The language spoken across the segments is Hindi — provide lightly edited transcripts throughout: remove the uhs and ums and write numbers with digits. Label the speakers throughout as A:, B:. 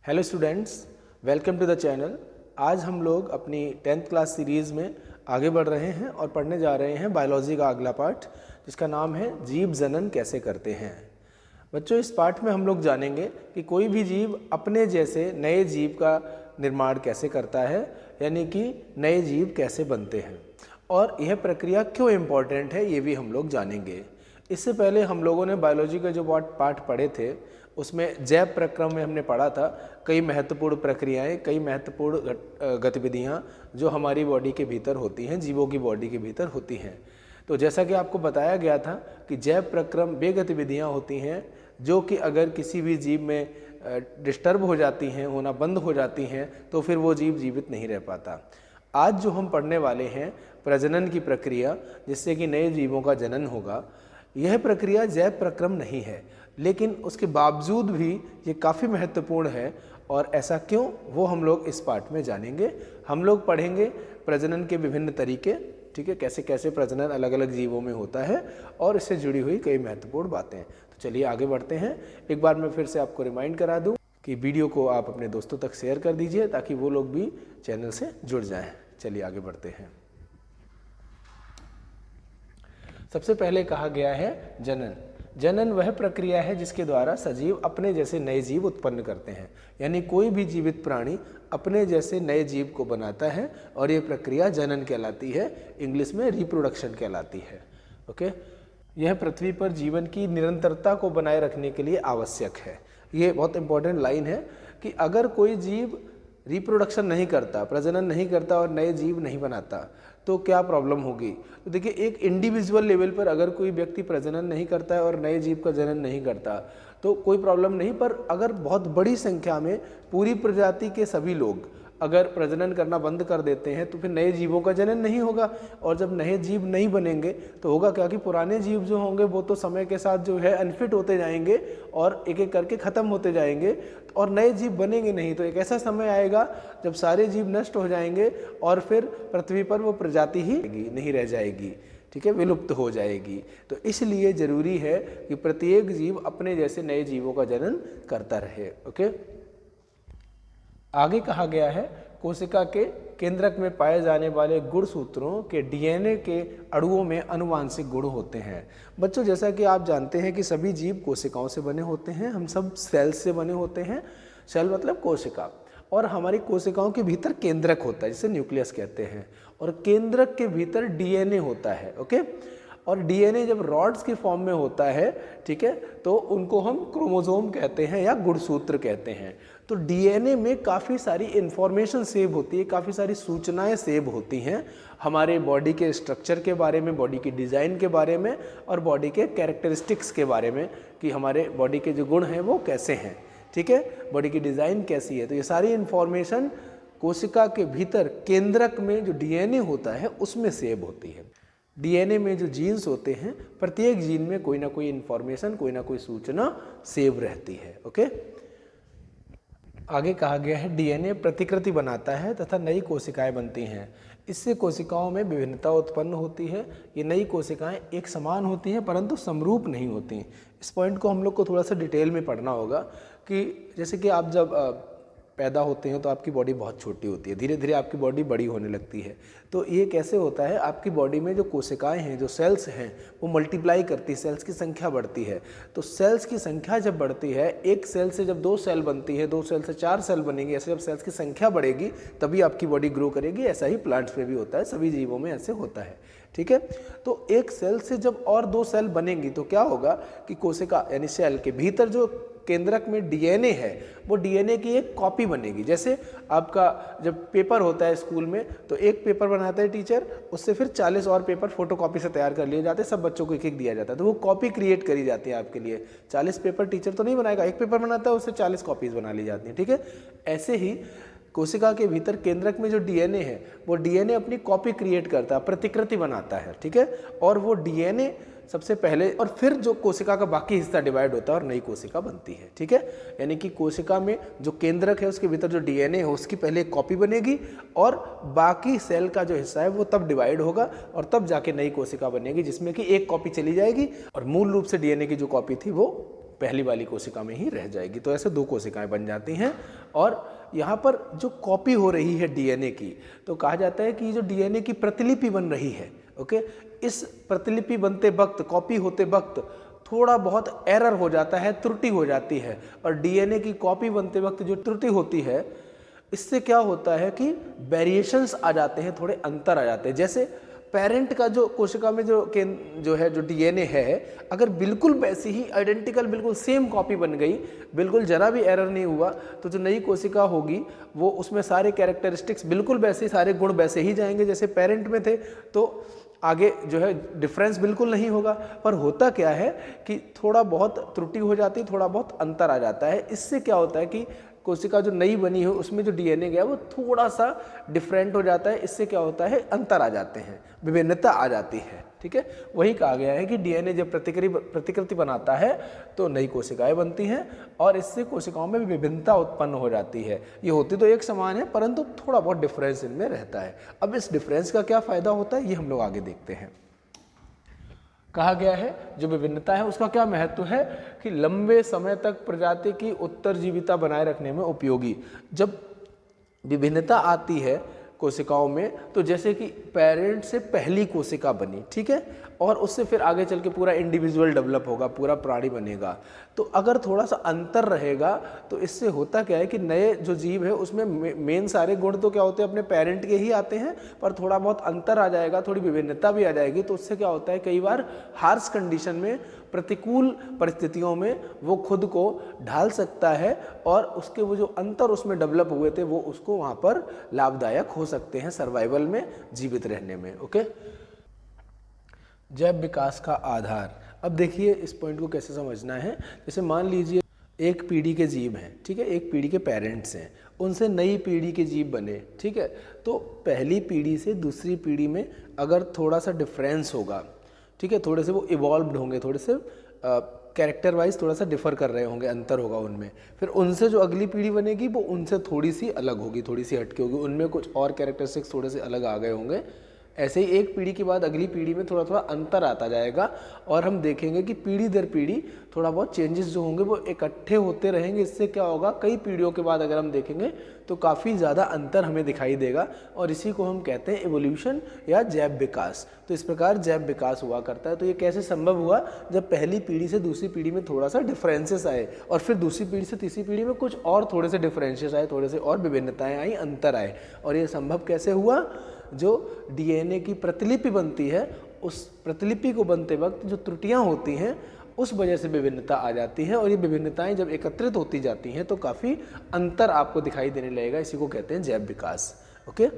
A: Hello students, welcome to the channel. आज हम लोग अपनी 10th क्लास सीरीज़ में आगे बढ़ रहे हैं और पढ़ने जा रहे हैं बायोलॉजी का अगला पार्ट, जिसका नाम है जीव जनन कैसे करते हैं। बच्चों, इस पार्ट में हम लोग जानेंगे कि कोई भी जीव अपने जैसे नए जीव का निर्माण कैसे करता है, यानी कि नए जीव कैसे बनते हैं और यह प्रक्रिया क्यों इम्पॉर्टेंट है, ये भी हम लोग जानेंगे। इससे पहले हम लोगों ने बायोलॉजी के जो पार्ट पढ़े थे उसमें जैव प्रक्रम में हमने पढ़ा था कई महत्वपूर्ण प्रक्रियाएं, कई महत्वपूर्ण गतिविधियां जो हमारी बॉडी के भीतर होती हैं, जीवों की बॉडी के भीतर होती हैं। तो जैसा कि आपको बताया गया था कि जैव प्रक्रम वे गतिविधियां होती हैं जो कि अगर किसी भी जीव में डिस्टर्ब हो जाती हैं, होना बंद हो जाती हैं, तो फिर वो जीव जीवित नहीं रह पाता। आज जो हम पढ़ने वाले हैं प्रजनन की प्रक्रिया, जिससे कि नए जीवों का जनन होगा, यह प्रक्रिया जैव प्रक्रम नहीं है, लेकिन उसके बावजूद भी ये काफ़ी महत्वपूर्ण है। और ऐसा क्यों, वो हम लोग इस पार्ट में जानेंगे। हम लोग पढ़ेंगे प्रजनन के विभिन्न तरीके, ठीक है, कैसे कैसे प्रजनन अलग अलग जीवों में होता है और इससे जुड़ी हुई कई महत्वपूर्ण बातें। तो चलिए आगे बढ़ते हैं। एक बार मैं फिर से आपको रिमाइंड करा दूं कि वीडियो को आप अपने दोस्तों तक शेयर कर दीजिए ताकि वो लोग भी चैनल से जुड़ जाएं। चलिए आगे बढ़ते हैं। सबसे पहले कहा गया है जनन। जनन वह प्रक्रिया है जिसके द्वारा सजीव अपने जैसे नए जीव उत्पन्न करते हैं, यानी कोई भी जीवित प्राणी अपने जैसे नए जीव को बनाता है और ये प्रक्रिया जनन कहलाती है। इंग्लिश में रिप्रोडक्शन कहलाती है। ओके, यह पृथ्वी पर जीवन की निरंतरता को बनाए रखने के लिए आवश्यक है। ये बहुत इंपॉर्टेंट लाइन है कि अगर कोई जीव रिप्रोडक्शन नहीं करता, प्रजनन नहीं करता और नए जीव नहीं बनाता तो क्या प्रॉब्लम होगी। तो देखिए, एक इंडिविजुअल लेवल पर अगर कोई व्यक्ति प्रजनन नहीं करता है और नए जीव का जनन नहीं करता तो कोई प्रॉब्लम नहीं, पर अगर बहुत बड़ी संख्या में पूरी प्रजाति के सभी लोग अगर प्रजनन करना बंद कर देते हैं तो फिर नए जीवों का जनन नहीं होगा। और जब नए जीव नहीं बनेंगे तो होगा क्या कि पुराने जीव जो होंगे वो तो समय के साथ जो है अनफिट होते जाएंगे और एक एक करके ख़त्म होते जाएंगे और नए जीव बनेंगे नहीं। तो एक ऐसा समय आएगा जब सारे जीव नष्ट हो जाएंगे और फिर पृथ्वी पर वो प्रजाति ही नहीं रह जाएगी, ठीक है, विलुप्त हो जाएगी। तो इसलिए ज़रूरी है कि प्रत्येक जीव अपने जैसे नए जीवों का जनन करता रहे। ओके, आगे कहा गया है कोशिका के केंद्रक में पाए जाने वाले गुणसूत्रों के डीएनए के अणुओं में आनुवांशिक गुण होते हैं। बच्चों, जैसा कि आप जानते हैं कि सभी जीव कोशिकाओं से बने होते हैं, हम सब सेल्स से बने होते हैं। सेल मतलब कोशिका, और हमारी कोशिकाओं के भीतर केंद्रक होता है जिसे न्यूक्लियस कहते हैं, और केंद्रक के भीतर डीएनए होता है। ओके, और डीएनए जब रॉड्स के फॉर्म में होता है, ठीक है, तो उनको हम क्रोमोसोम कहते हैं या गुणसूत्र कहते हैं। तो डीएनए में काफ़ी सारी इंफॉर्मेशन सेव होती है, काफ़ी सारी सूचनाएं सेव होती हैं हमारे बॉडी के स्ट्रक्चर के बारे में, बॉडी की डिज़ाइन के बारे में और बॉडी के कैरेक्टरिस्टिक्स के बारे में कि हमारे बॉडी के जो गुण हैं वो कैसे हैं, ठीक है, बॉडी की डिज़ाइन कैसी है। तो ये सारी इन्फॉर्मेशन कोशिका के भीतर केंद्रक में जो डीएनए होता है उसमें सेव होती है। डीएनए में जो जीन्स होते हैं, प्रत्येक जीन में कोई ना कोई इन्फॉर्मेशन, कोई ना कोई सूचना सेव रहती है। ओके, आगे कहा गया है डीएनए प्रतिकृति बनाता है तथा नई कोशिकाएं बनती हैं। इससे कोशिकाओं में विभिन्नता उत्पन्न होती है। ये नई कोशिकाएं एक समान होती हैं परंतु समरूप नहीं होती। इस पॉइंट को हम लोग को थोड़ा सा डिटेल में पढ़ना होगा कि जैसे कि आप जब पैदा होते हैं तो आपकी बॉडी बहुत छोटी होती है, धीरे धीरे आपकी बॉडी बड़ी होने लगती है। तो ये कैसे होता है, आपकी बॉडी में जो कोशिकाएं हैं, जो सेल्स हैं, वो मल्टीप्लाई करती है, सेल्स की संख्या बढ़ती है। तो सेल्स की संख्या जब बढ़ती है, एक सेल से जब 2 सेल बनती है, 2 सेल से 4 सेल बनेंगी, ऐसे जब सेल्स की संख्या बढ़ेगी तभी आपकी बॉडी ग्रो करेगी। ऐसा ही प्लांट्स में भी होता है, सभी जीवों में ऐसे होता है, ठीक है। तो एक सेल से जब और 2 सेल बनेंगी तो क्या होगा कि कोशिका यानी सेल के भीतर जो केंद्रक में डीएनए है वो डीएनए की एक कॉपी बनेगी। जैसे आपका जब पेपर होता है स्कूल में तो एक पेपर बनाता है टीचर, उससे फिर 40 और पेपर फोटोकॉपी से तैयार कर लिए जाते हैं, सब बच्चों को एक एक दिया जाता है, तो वो कॉपी क्रिएट करी जाती है आपके लिए। 40 पेपर टीचर तो नहीं बनाएगा, एक पेपर बनाता है उससे 40 कॉपीज बना ली जाती हैं, ठीक है। ऐसे ही कोशिका के भीतर केंद्रक में जो डीएनए है वो डीएनए अपनी कॉपी क्रिएट करता है, प्रतिकृति बनाता है, ठीक है। और वो डीएनए सबसे पहले और फिर जो कोशिका का बाकी हिस्सा डिवाइड होता है और नई कोशिका बनती है, ठीक है। यानी कि कोशिका में जो केंद्रक है उसके भीतर जो डीएनए है उसकी पहले एक कॉपी बनेगी और बाकी सेल का जो हिस्सा है वो तब डिवाइड होगा और तब जाके नई कोशिका बनेगी जिसमें कि एक कॉपी चली जाएगी और मूल रूप से डीएनए की जो कॉपी थी वो पहली वाली कोशिका में ही रह जाएगी। तो ऐसे 2 कोशिकाएं बन जाती हैं। और यहाँ पर जो कॉपी हो रही है डीएनए की, तो कहा जाता है कि जो डीएनए की प्रतिलिपि बन रही है, ओके, इस प्रतिलिपि बनते वक्त, कॉपी होते वक्त थोड़ा बहुत एरर हो जाता है, त्रुटि हो जाती है। और डीएनए की कॉपी बनते वक्त जो त्रुटि होती है, इससे क्या होता है कि वेरिएशंस आ जाते हैं, थोड़े अंतर आ जाते हैं। जैसे पेरेंट का जो कोशिका में जो डीएनए है, अगर बिल्कुल वैसी ही आइडेंटिकल, बिल्कुल सेम कॉपी बन गई, बिल्कुल जरा भी एरर नहीं हुआ, तो जो नई कोशिका होगी वो उसमें सारे कैरेक्टरिस्टिक्स बिल्कुल वैसे, सारे गुण वैसे ही जाएंगे जैसे पेरेंट में थे। तो आगे जो है डिफरेंस बिल्कुल नहीं होगा। पर होता क्या है कि थोड़ा बहुत त्रुटि हो जाती है, थोड़ा बहुत अंतर आ जाता है। इससे क्या होता है कि कोशिका जो नई बनी है उसमें जो डीएनए गया वो थोड़ा सा डिफरेंट हो जाता है। इससे क्या होता है, अंतर आ जाते हैं, विभिन्नता आ जाती है। ठीक है, वही कहा गया है कि डीएनए जब प्रतिकृति बनाता है तो नई कोशिकाएं बनती हैं और इससे कोशिकाओं में विभिन्नता उत्पन्न हो जाती है। ये होती तो एक समान है परंतु थोड़ा बहुत डिफरेंस इनमें रहता है। अब इस डिफरेंस का क्या फायदा होता है ये हम लोग आगे देखते हैं। कहा गया है जो विभिन्नता है उसका क्या महत्व है कि लंबे समय तक प्रजाति की उत्तरजीविता बनाए रखने में उपयोगी। जब विभिन्नता आती है कोशिकाओं में, तो जैसे कि पेरेंट से पहली कोशिका बनी, ठीक है, और उससे फिर आगे चल के पूरा इंडिविजुअल डेवलप होगा, पूरा प्राणी बनेगा। तो अगर थोड़ा सा अंतर रहेगा तो इससे होता क्या है कि नए जो जीव है उसमें मेन सारे गुण तो क्या होते हैं, अपने पेरेंट के ही आते हैं, पर थोड़ा बहुत अंतर आ जाएगा, थोड़ी विभिन्नता भी आ जाएगी। तो उससे क्या होता है, कई बार हार्श कंडीशन में, प्रतिकूल परिस्थितियों में वो खुद को ढाल सकता है और उसके वो जो अंतर उसमें डेवलप हुए थे वो उसको वहाँ पर लाभदायक हो सकते हैं सर्वाइवल में, जीवित रहने में। ओके, जैव विकास का आधार। अब देखिए इस पॉइंट को कैसे समझना है। जैसे मान लीजिए एक पीढ़ी के जीव हैं, ठीक है, एक पीढ़ी के पेरेंट्स हैं, उनसे नई पीढ़ी के जीव बने, ठीक है। तो पहली पीढ़ी से दूसरी पीढ़ी में अगर थोड़ा सा डिफरेंस होगा, ठीक है, थोड़े से वो इवॉल्व्ड होंगे, थोड़े से कैरेक्टर वाइज थोड़ा सा डिफर कर रहे होंगे, अंतर होगा उनमें। फिर उनसे जो अगली पीढ़ी बनेगी वो उनसे थोड़ी सी अलग होगी, थोड़ी सी हटके होगी, उनमें कुछ और कैरेक्टरिस्टिक्स थोड़े से अलग आ गए होंगे। ऐसे ही एक पीढ़ी के बाद अगली पीढ़ी में थोड़ा थोड़ा अंतर आता जाएगा और हम देखेंगे कि पीढ़ी दर पीढ़ी थोड़ा बहुत चेंजेस जो होंगे वो इकट्ठे होते रहेंगे। इससे क्या होगा, कई पीढ़ियों के बाद अगर हम देखेंगे तो काफ़ी ज़्यादा अंतर हमें दिखाई देगा और इसी को हम कहते हैं एवोल्यूशन या जैव विकास। तो इस प्रकार जैव विकास हुआ करता है। तो ये कैसे संभव हुआ, जब पहली पीढ़ी से दूसरी पीढ़ी में थोड़ा सा डिफरेंसेस आए और फिर दूसरी पीढ़ी से तीसरी पीढ़ी में कुछ और थोड़े से डिफरेंसेस आए, थोड़े से और विभिन्नताएं आई, अंतर आए। और ये संभव कैसे हुआ, जो डीएनए की प्रतिलिपि बनती है उस प्रतिलिपि को बनते वक्त जो त्रुटियां होती हैं उस वजह से विभिन्नता आ जाती है और ये विभिन्नताएं जब एकत्रित होती जाती हैं तो काफ़ी अंतर आपको दिखाई देने लगेगा। इसी को कहते हैं जैव विकास। ओके,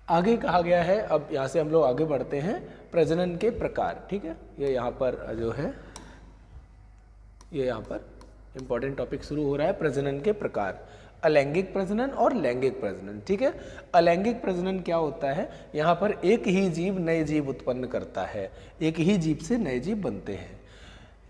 A: आगे कहा गया है, अब यहाँ से हम लोग आगे बढ़ते हैं, प्रजनन के प्रकार। ठीक है, ये यहाँ पर जो है, ये यहाँ पर इम्पॉर्टेंट टॉपिक शुरू हो रहा है, प्रजनन के प्रकार, अलैंगिक प्रजनन और लैंगिक प्रजनन। ठीक है, अलैंगिक प्रजनन क्या होता है, यहाँ पर एक ही जीव नए जीव उत्पन्न करता है, एक ही जीव से नए जीव बनते हैं,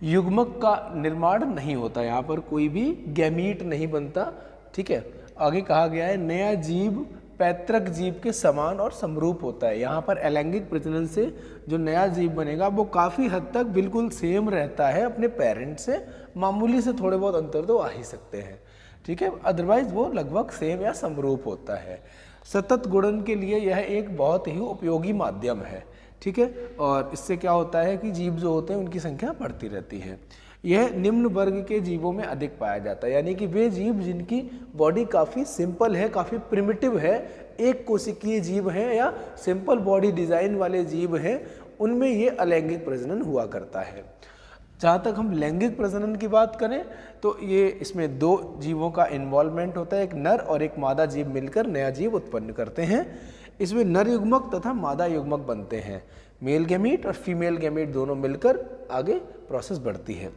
A: युग्मक का निर्माण नहीं होता, यहाँ पर कोई भी गैमीट नहीं बनता। ठीक है, आगे कहा गया है नया जीव पैतृक जीव के समान और समरूप होता है। यहाँ पर अलैंगिक प्रजनन से जो नया जीव बनेगा वो काफ़ी हद तक बिल्कुल सेम रहता है अपने पेरेंट से, मामूली से थोड़े बहुत अंतर तो आ ही सकते हैं। ठीक है, अदरवाइज वो लगभग सेम या समरूप होता है। सतत गुणन के लिए यह एक बहुत ही उपयोगी माध्यम है। ठीक है, और इससे क्या होता है कि जीव जो होते हैं उनकी संख्या बढ़ती रहती है। यह निम्न वर्ग के जीवों में अधिक पाया जाता है, यानी कि वे जीव जिनकी बॉडी काफ़ी सिंपल है, काफ़ी प्रिमिटिव है, एक कोशिकीय जीव हैं या सिंपल बॉडी डिज़ाइन वाले जीव हैं, उनमें ये अलैंगिक प्रजनन हुआ करता है। जहाँ तक हम लैंगिक प्रजनन की बात करें तो ये इसमें 2 जीवों का इन्वॉल्वमेंट होता है, एक नर और एक मादा जीव मिलकर नया जीव उत्पन्न करते हैं। इसमें नर युग्मक तथा मादा युग्मक बनते हैं, मेल गैमीट और फीमेल गैमीट दोनों मिलकर आगे प्रोसेस बढ़ती है।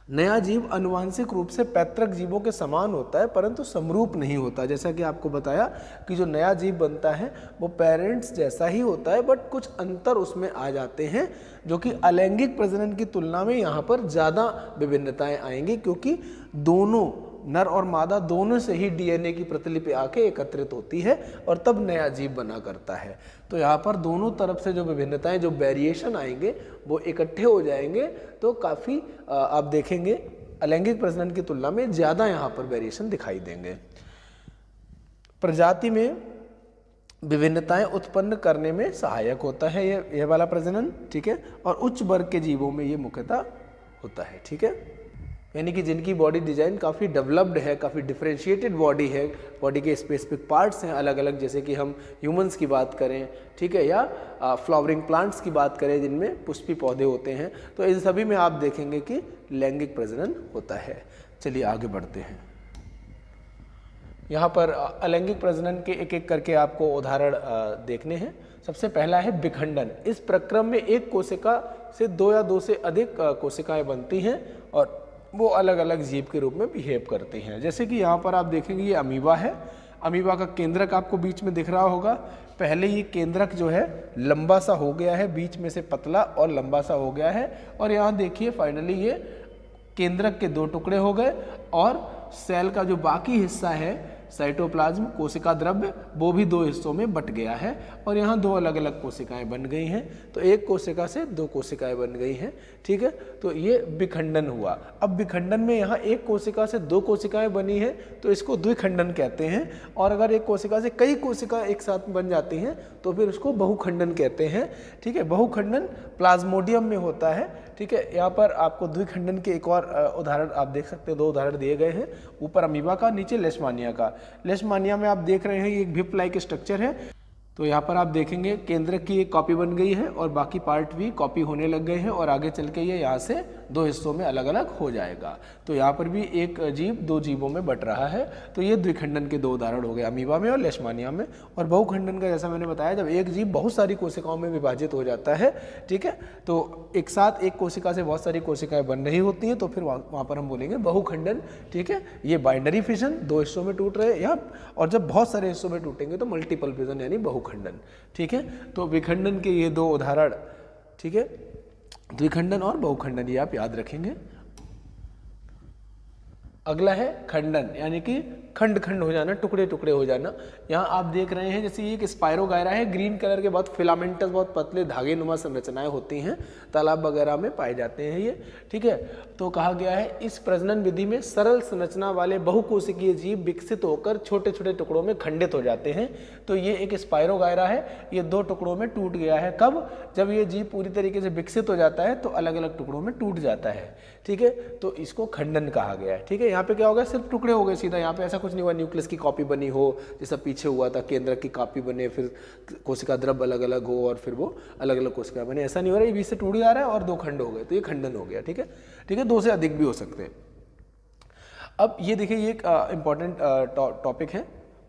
A: नया जीव आनुवांशिक रूप से पैतृक जीवों के समान होता है परंतु समरूप नहीं होता। जैसा कि आपको बताया कि जो नया जीव बनता है वो पेरेंट्स जैसा ही होता है बट कुछ अंतर उसमें आ जाते हैं, जो कि अलैंगिक प्रजनन की तुलना में यहाँ पर ज़्यादा विभिन्नताएं आएंगी, क्योंकि दोनों नर और मादा दोनों से ही डीएनए की प्रतिलिपि आके एकत्रित होती है और तब नया जीव बना करता है। तो यहाँ पर दोनों तरफ से जो विभिन्नताएं, जो वेरिएशन आएंगे वो इकट्ठे हो जाएंगे, तो काफ़ी आप देखेंगे अलैंगिक प्रजनन की तुलना में ज़्यादा यहाँ पर वेरिएशन दिखाई देंगे। प्रजाति में विभिन्नताएं उत्पन्न करने में सहायक होता है यह वाला प्रजनन, ठीक है। और उच्च वर्ग के जीवों में ये मुख्यतः होता है, ठीक है। यानी कि जिनकी बॉडी डिजाइन काफ़ी डेवलप्ड है, काफ़ी डिफरेंशिएटेड बॉडी है, बॉडी के स्पेसिफिक पार्ट्स हैं अलग अलग, जैसे कि हम ह्यूमंस की बात करें, ठीक है, या फ्लावरिंग प्लांट्स की बात करें जिनमें पुष्पी पौधे होते हैं, तो इन सभी में आप देखेंगे कि लैंगिक प्रजनन होता है। चलिए आगे बढ़ते हैं। यहाँ पर अलैंगिक प्रजनन के एक एक करके आपको उदाहरण देखने हैं। सबसे पहला है विखंडन। इस प्रक्रम में एक कोशिका से दो या दो से अधिक कोशिकाएं बनती हैं और वो अलग अलग जीव के रूप में बिहेव करती हैं। जैसे कि यहाँ पर आप देखेंगे ये अमीबा है। अमीबा का केंद्रक आपको बीच में दिख रहा होगा। पहले ये केंद्रक जो है लंबा सा हो गया है, बीच में से पतला और लंबा सा हो गया है, और यहाँ देखिए फाइनली ये केंद्रक के दो टुकड़े हो गए और सेल का जो बाकी हिस्सा है साइटोप्लाज्म, कोशिका द्रव्य, वो भी दो हिस्सों में बट गया है और यहाँ दो अलग अलग कोशिकाएं बन गई हैं। तो एक कोशिका से दो कोशिकाएं बन गई हैं, ठीक है। तो ये विखंडन हुआ। अब विखंडन में यहाँ एक कोशिका से दो कोशिकाएं बनी हैं तो इसको द्विखंडन कहते हैं, और अगर एक कोशिका से कई कोशिकाएं एक साथ बन जाती हैं तो फिर उसको बहुखंडन कहते हैं, ठीक है। बहुखंडन प्लाज्मोडियम में होता है, ठीक है। यहाँ पर आपको द्विखंडन के एक और उदाहरण आप देख सकते हैं, दो उदाहरण दिए गए हैं, ऊपर अमीबा का, नीचे लेशमानिया का। लेशमानिया में आप देख रहे हैं ये एक भिप लाइक स्ट्रक्चर है। तो यहाँ पर आप देखेंगे केंद्रक की एक कॉपी बन गई है और बाकी पार्ट भी कॉपी होने लग गए हैं और आगे चल के ये यहाँ से दो हिस्सों में अलग अलग हो जाएगा। तो यहाँ पर भी एक जीव दो जीवों में बट रहा है। तो ये द्विखंडन के दो उदाहरण हो गए, अमीबा में और लेशमानिया में। और बहुखंडन का जैसा मैंने बताया, जब एक जीव बहुत सारी कोशिकाओं में विभाजित हो जाता है, ठीक है, तो एक साथ एक कोशिका से बहुत सारी कोशिकाएं बन रही होती हैं, तो फिर वहाँ पर हम बोलेंगे बहुखंडन, ठीक है। ये बाइनरी फिजन, दो हिस्सों में टूट रहे हैं, और जब बहुत सारे हिस्सों में टूटेंगे तो मल्टीपल फिजन यानी बहुखंडन, ठीक है। तो विखंडन के ये दो उदाहरण, ठीक है, द्विखंडन और बहुखंडन, ये आप याद रखेंगे। अगला है खंडन, यानी कि खंड खंड हो जाना, टुकड़े टुकड़े हो जाना। यहाँ आप देख रहे हैं जैसे ये एक स्पायरोगायरा है, ग्रीन कलर के बहुत फिलामेंटस, बहुत पतले धागे नुमा संरचनाएं होती हैं, तालाब वगैरह में पाए जाते हैं ये, ठीक है। तो कहा गया है इस प्रजनन विधि में सरल संरचना वाले बहुकोशिकीय जीव विकसित होकर छोटे छोटे टुकड़ों में खंडित हो जाते हैं। तो ये एक स्पायरोगायरा है, ये दो टुकड़ों में टूट गया है। कब? जब ये जीव पूरी तरीके से विकसित हो जाता है तो अलग अलग टुकड़ों में टूट जाता है, ठीक है। तो इसको खंडन कहा गया है, ठीक है। यहाँ पे क्या हो गया, सिर्फ टुकड़े हो गए सीधा, यहाँ पे ऐसा कुछ नहीं हुआ न्यूक्लियस की कॉपी बनी हो जैसा पीछे हुआ था, केंद्र की कॉपी बने, फिर कोशिका द्रव्य अलग अलग हो और फिर वो अलग अलग कोशिका बने, ऐसा नहीं हो रहा है। ये बीच से टूट जा रहा है और दो खंड हो गए, तो ये खंडन हो गया, ठीक है, ठीक है। दो से अधिक भी हो सकते हैं। अब ये देखिए, ये एक इंपॉर्टेंट टॉपिक है,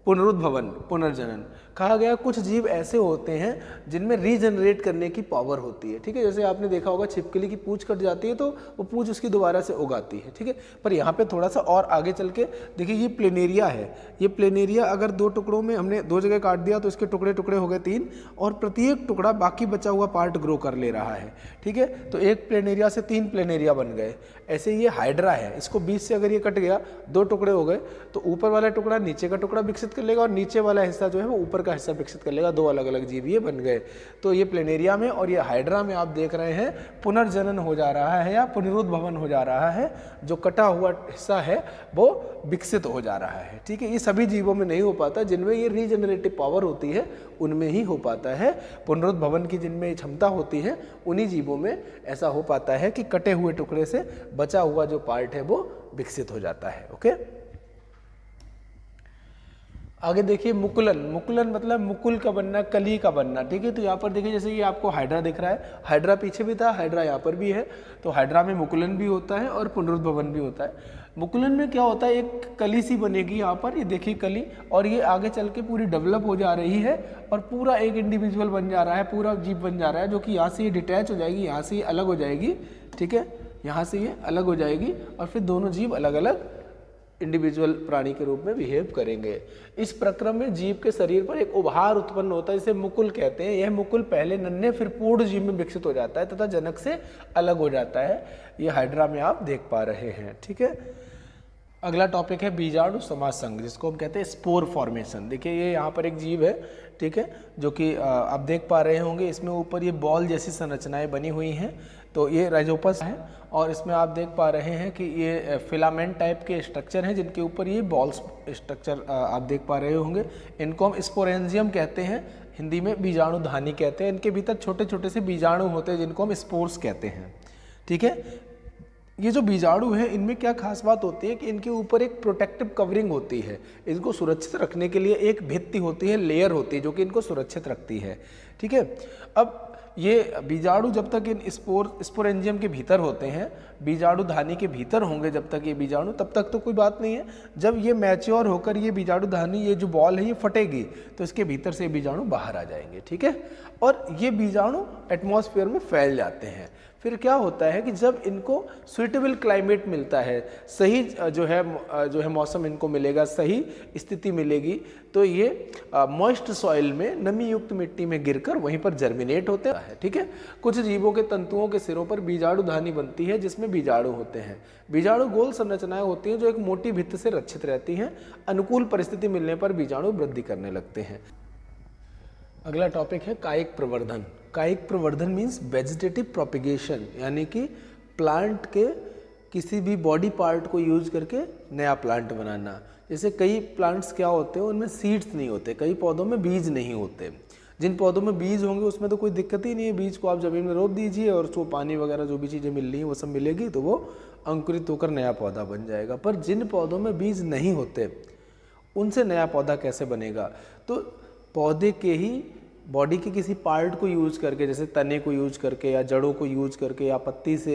A: पुनरुद्भवन, पुनर्जनन। कहा गया कुछ जीव ऐसे होते हैं जिनमें रीजनरेट करने की पावर होती है, ठीक है। जैसे आपने देखा होगा छिपकली की पूंछ कट जाती है तो वो पूंछ उसकी दोबारा से उगाती है, ठीक है। पर यहाँ पे थोड़ा सा और आगे चल के देखिए, ये प्लेनेरिया है। ये प्लेनेरिया अगर दो टुकड़ों में हमने दो जगह काट दिया तो इसके टुकड़े टुकड़े हो गए 3, और प्रत्येक टुकड़ा बाकी बचा हुआ पार्ट ग्रो कर ले रहा है, ठीक है। तो एक प्लेनेरिया से 3 प्लेनेरिया बन गए। ऐसे ये हाइड्रा है, इसको बीच से अगर ये कट गया, दो टुकड़े हो गए, तो ऊपर वाला टुकड़ा नीचे का टुकड़ा विकसित कर लेगा और नीचे वाला हिस्सा जो है वो ऊपर का हिस्सा विकसित कर लेगा। दो अलग अलग जीव ये बन गए। तो ये प्लेनेरिया में और ये हाइड्रा में आप देख रहे हैं पुनर्जनन हो जा रहा है या पुनरुद्भवन हो जा रहा है। जो कटा हुआ हिस्सा है वो विकसित हो जा रहा है, ठीक है। ये सभी जीवों में नहीं हो पाता, जिनमें ये रीजनरेटिव पावर होती है उनमें ही हो पाता है। पुनरुद्भवन की जिनमें क्षमता होती है उन्हीं जीवों में ऐसा हो पाता है कि कटे हुए टुकड़े से बचा हुआ जो पार्ट है वो विकसित हो जाता है, ओके। आगे देखिए मुकुलन। मुकुलन मतलब मुकुल का बनना, कली का बनना, ठीक है। तो यहाँ पर देखिए, जैसे ये आपको हाइड्रा दिख रहा है, हाइड्रा पीछे भी था, हाइड्रा यहाँ पर भी है। तो हाइड्रा में मुकुलन भी होता है और पुनरुद्भवन भी होता है। मुकुलन में क्या होता है, एक कली सी बनेगी यहाँ पर, ये देखिए कली, और ये आगे चल के पूरी डेवलप हो जा रही है और पूरा एक इंडिविजुअल बन जा रहा है, पूरा जीव बन जा रहा है, जो कि यहाँ से ये डिटैच हो जाएगी, यहाँ से ये अलग हो जाएगी, ठीक है। यहाँ से ये अलग हो जाएगी और फिर दोनों जीव अलग अलग इंडिविजुअल प्राणी के रूप में बिहेव करेंगे। इस प्रक्रम में जीव के शरीर पर एक उभार उत्पन्न होता है, इसे मुकुल कहते हैं। यह मुकुल पहले नन्हे फिर पूर्ण जीव में विकसित हो जाता है तथा जनक से अलग हो जाता है। ये हाइड्रा में आप देख पा रहे हैं, ठीक है। अगला टॉपिक है बीजाणु समाज संघ, जिसको हम कहते हैं स्पोर फॉर्मेशन। देखिए ये यहाँ पर एक जीव है, ठीक है, जो कि आप देख पा रहे होंगे, इसमें ऊपर ये बॉल जैसी संरचनाएं बनी हुई हैं। तो ये राइजोपस है और इसमें आप देख पा रहे हैं कि ये फिलामेंट टाइप के स्ट्रक्चर हैं जिनके ऊपर ये बॉल्स स्ट्रक्चर आप देख पा रहे होंगे। इनको हम स्पोरेंजियम कहते हैं, हिंदी में बीजाणु धानी कहते हैं। इनके भीतर छोटे छोटे से बीजाणु होते हैं जिनको हम स्पोर्स कहते हैं, ठीक है। ये जो बीजाणु हैं, इनमें क्या खास बात होती है कि इनके ऊपर एक प्रोटेक्टिव कवरिंग होती है। इनको सुरक्षित रखने के लिए एक भित्ति होती है, लेयर होती है, जो कि इनको सुरक्षित रखती है, ठीक है। अब ये बीजाणु जब तक इन स्पोरेंजियम के भीतर होते हैं, बीजाणु धानी के भीतर होंगे जब तक ये बीजाणु, तब तक तो कोई बात नहीं है। जब ये मैच्योर होकर ये बीजाणु धानी, ये जो बॉल है, ये फटेगी तो इसके भीतर से बीजाणु बाहर आ जाएंगे, ठीक है। और ये बीजाणु एटमॉस्फेयर में फैल जाते हैं। फिर क्या होता है कि जब इनको सुइटेबल क्लाइमेट मिलता है, सही जो है मौसम इनको मिलेगा, सही स्थिति मिलेगी, तो ये मॉइस्ट सॉइल में, नमी युक्त मिट्टी में गिरकर वहीं पर जर्मिनेट होते हैं, ठीक है। कुछ जीवों के तंतुओं के सिरों पर बीजाणु धानी बनती है जिसमें बीजाणु होते हैं। बीजाणु गोल संरचनाएं होती हैं जो एक मोटी भित्ति से रक्षित रहती हैं। अनुकूल परिस्थिति मिलने पर बीजाणु वृद्धि करने लगते हैं। अगला टॉपिक है कायिक प्रवर्धन। कायिक प्रवर्धन मीन्स वेजिटेटिव प्रोपिगेशन, यानी कि प्लांट के किसी भी बॉडी पार्ट को यूज करके नया प्लांट बनाना। जैसे कई प्लांट्स क्या होते हैं, उनमें सीड्स नहीं होते, कई पौधों में बीज नहीं होते। जिन पौधों में बीज होंगे उसमें तो कोई दिक्कत ही नहीं है, बीज को आप ज़मीन में रोप दीजिए और उसको पानी वगैरह जो भी चीज़ें मिल रही हैं वो सब मिलेगी, तो वो अंकुरित होकर नया पौधा बन जाएगा। पर जिन पौधों में बीज नहीं होते, उनसे नया पौधा कैसे बनेगा? तो पौधे के ही बॉडी के किसी पार्ट को यूज करके, जैसे तने को यूज करके या जड़ों को यूज करके या पत्ती से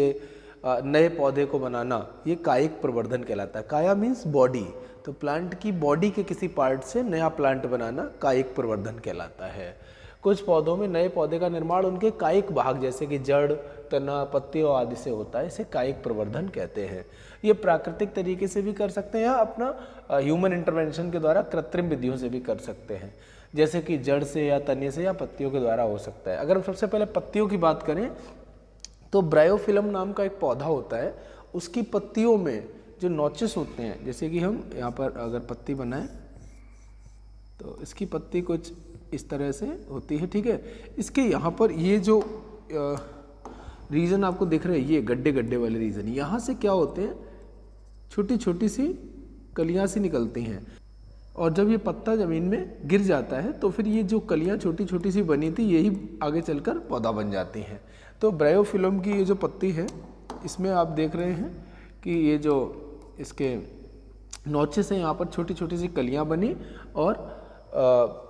A: नए पौधे को बनाना, ये कायिक प्रवर्धन कहलाता है। काया मीन्स बॉडी, तो प्लांट की बॉडी के किसी पार्ट से नया प्लांट बनाना कायिक प्रवर्धन कहलाता है। कुछ पौधों में नए पौधे का निर्माण उनके कायिक भाग जैसे कि जड़, तना, पत्तियों आदि से होता है, इसे कायिक प्रवर्धन कहते हैं। ये प्राकृतिक तरीके से भी कर सकते हैं या अपना ह्यूमन इंटरवेंशन के द्वारा कृत्रिम विधियों से भी कर सकते हैं, जैसे कि जड़ से या तने से या पत्तियों के द्वारा हो सकता है। अगर हम सबसे पहले पत्तियों की बात करें तो ब्रायोफिलम नाम का एक पौधा होता है, उसकी पत्तियों में जो नोचेस होते हैं, जैसे कि हम यहाँ पर अगर पत्ती बनाएं तो इसकी पत्ती कुछ इस तरह से होती है, ठीक है। इसके यहाँ पर ये जो रीजन आपको दिख रहे हैं, ये गड्ढे गड्ढे वाले रीजन, यहाँ से क्या होते हैं, छोटी छोटी सी कलियाँ सी निकलती हैं और जब ये पत्ता ज़मीन में गिर जाता है तो फिर ये जो कलियाँ छोटी छोटी सी बनी थी, यही आगे चलकर पौधा बन जाती हैं। तो ब्रायोफिलम की ये जो पत्ती है, इसमें आप देख रहे हैं कि ये जो इसके नोचे से यहाँ पर छोटी छोटी सी कलियाँ बनी और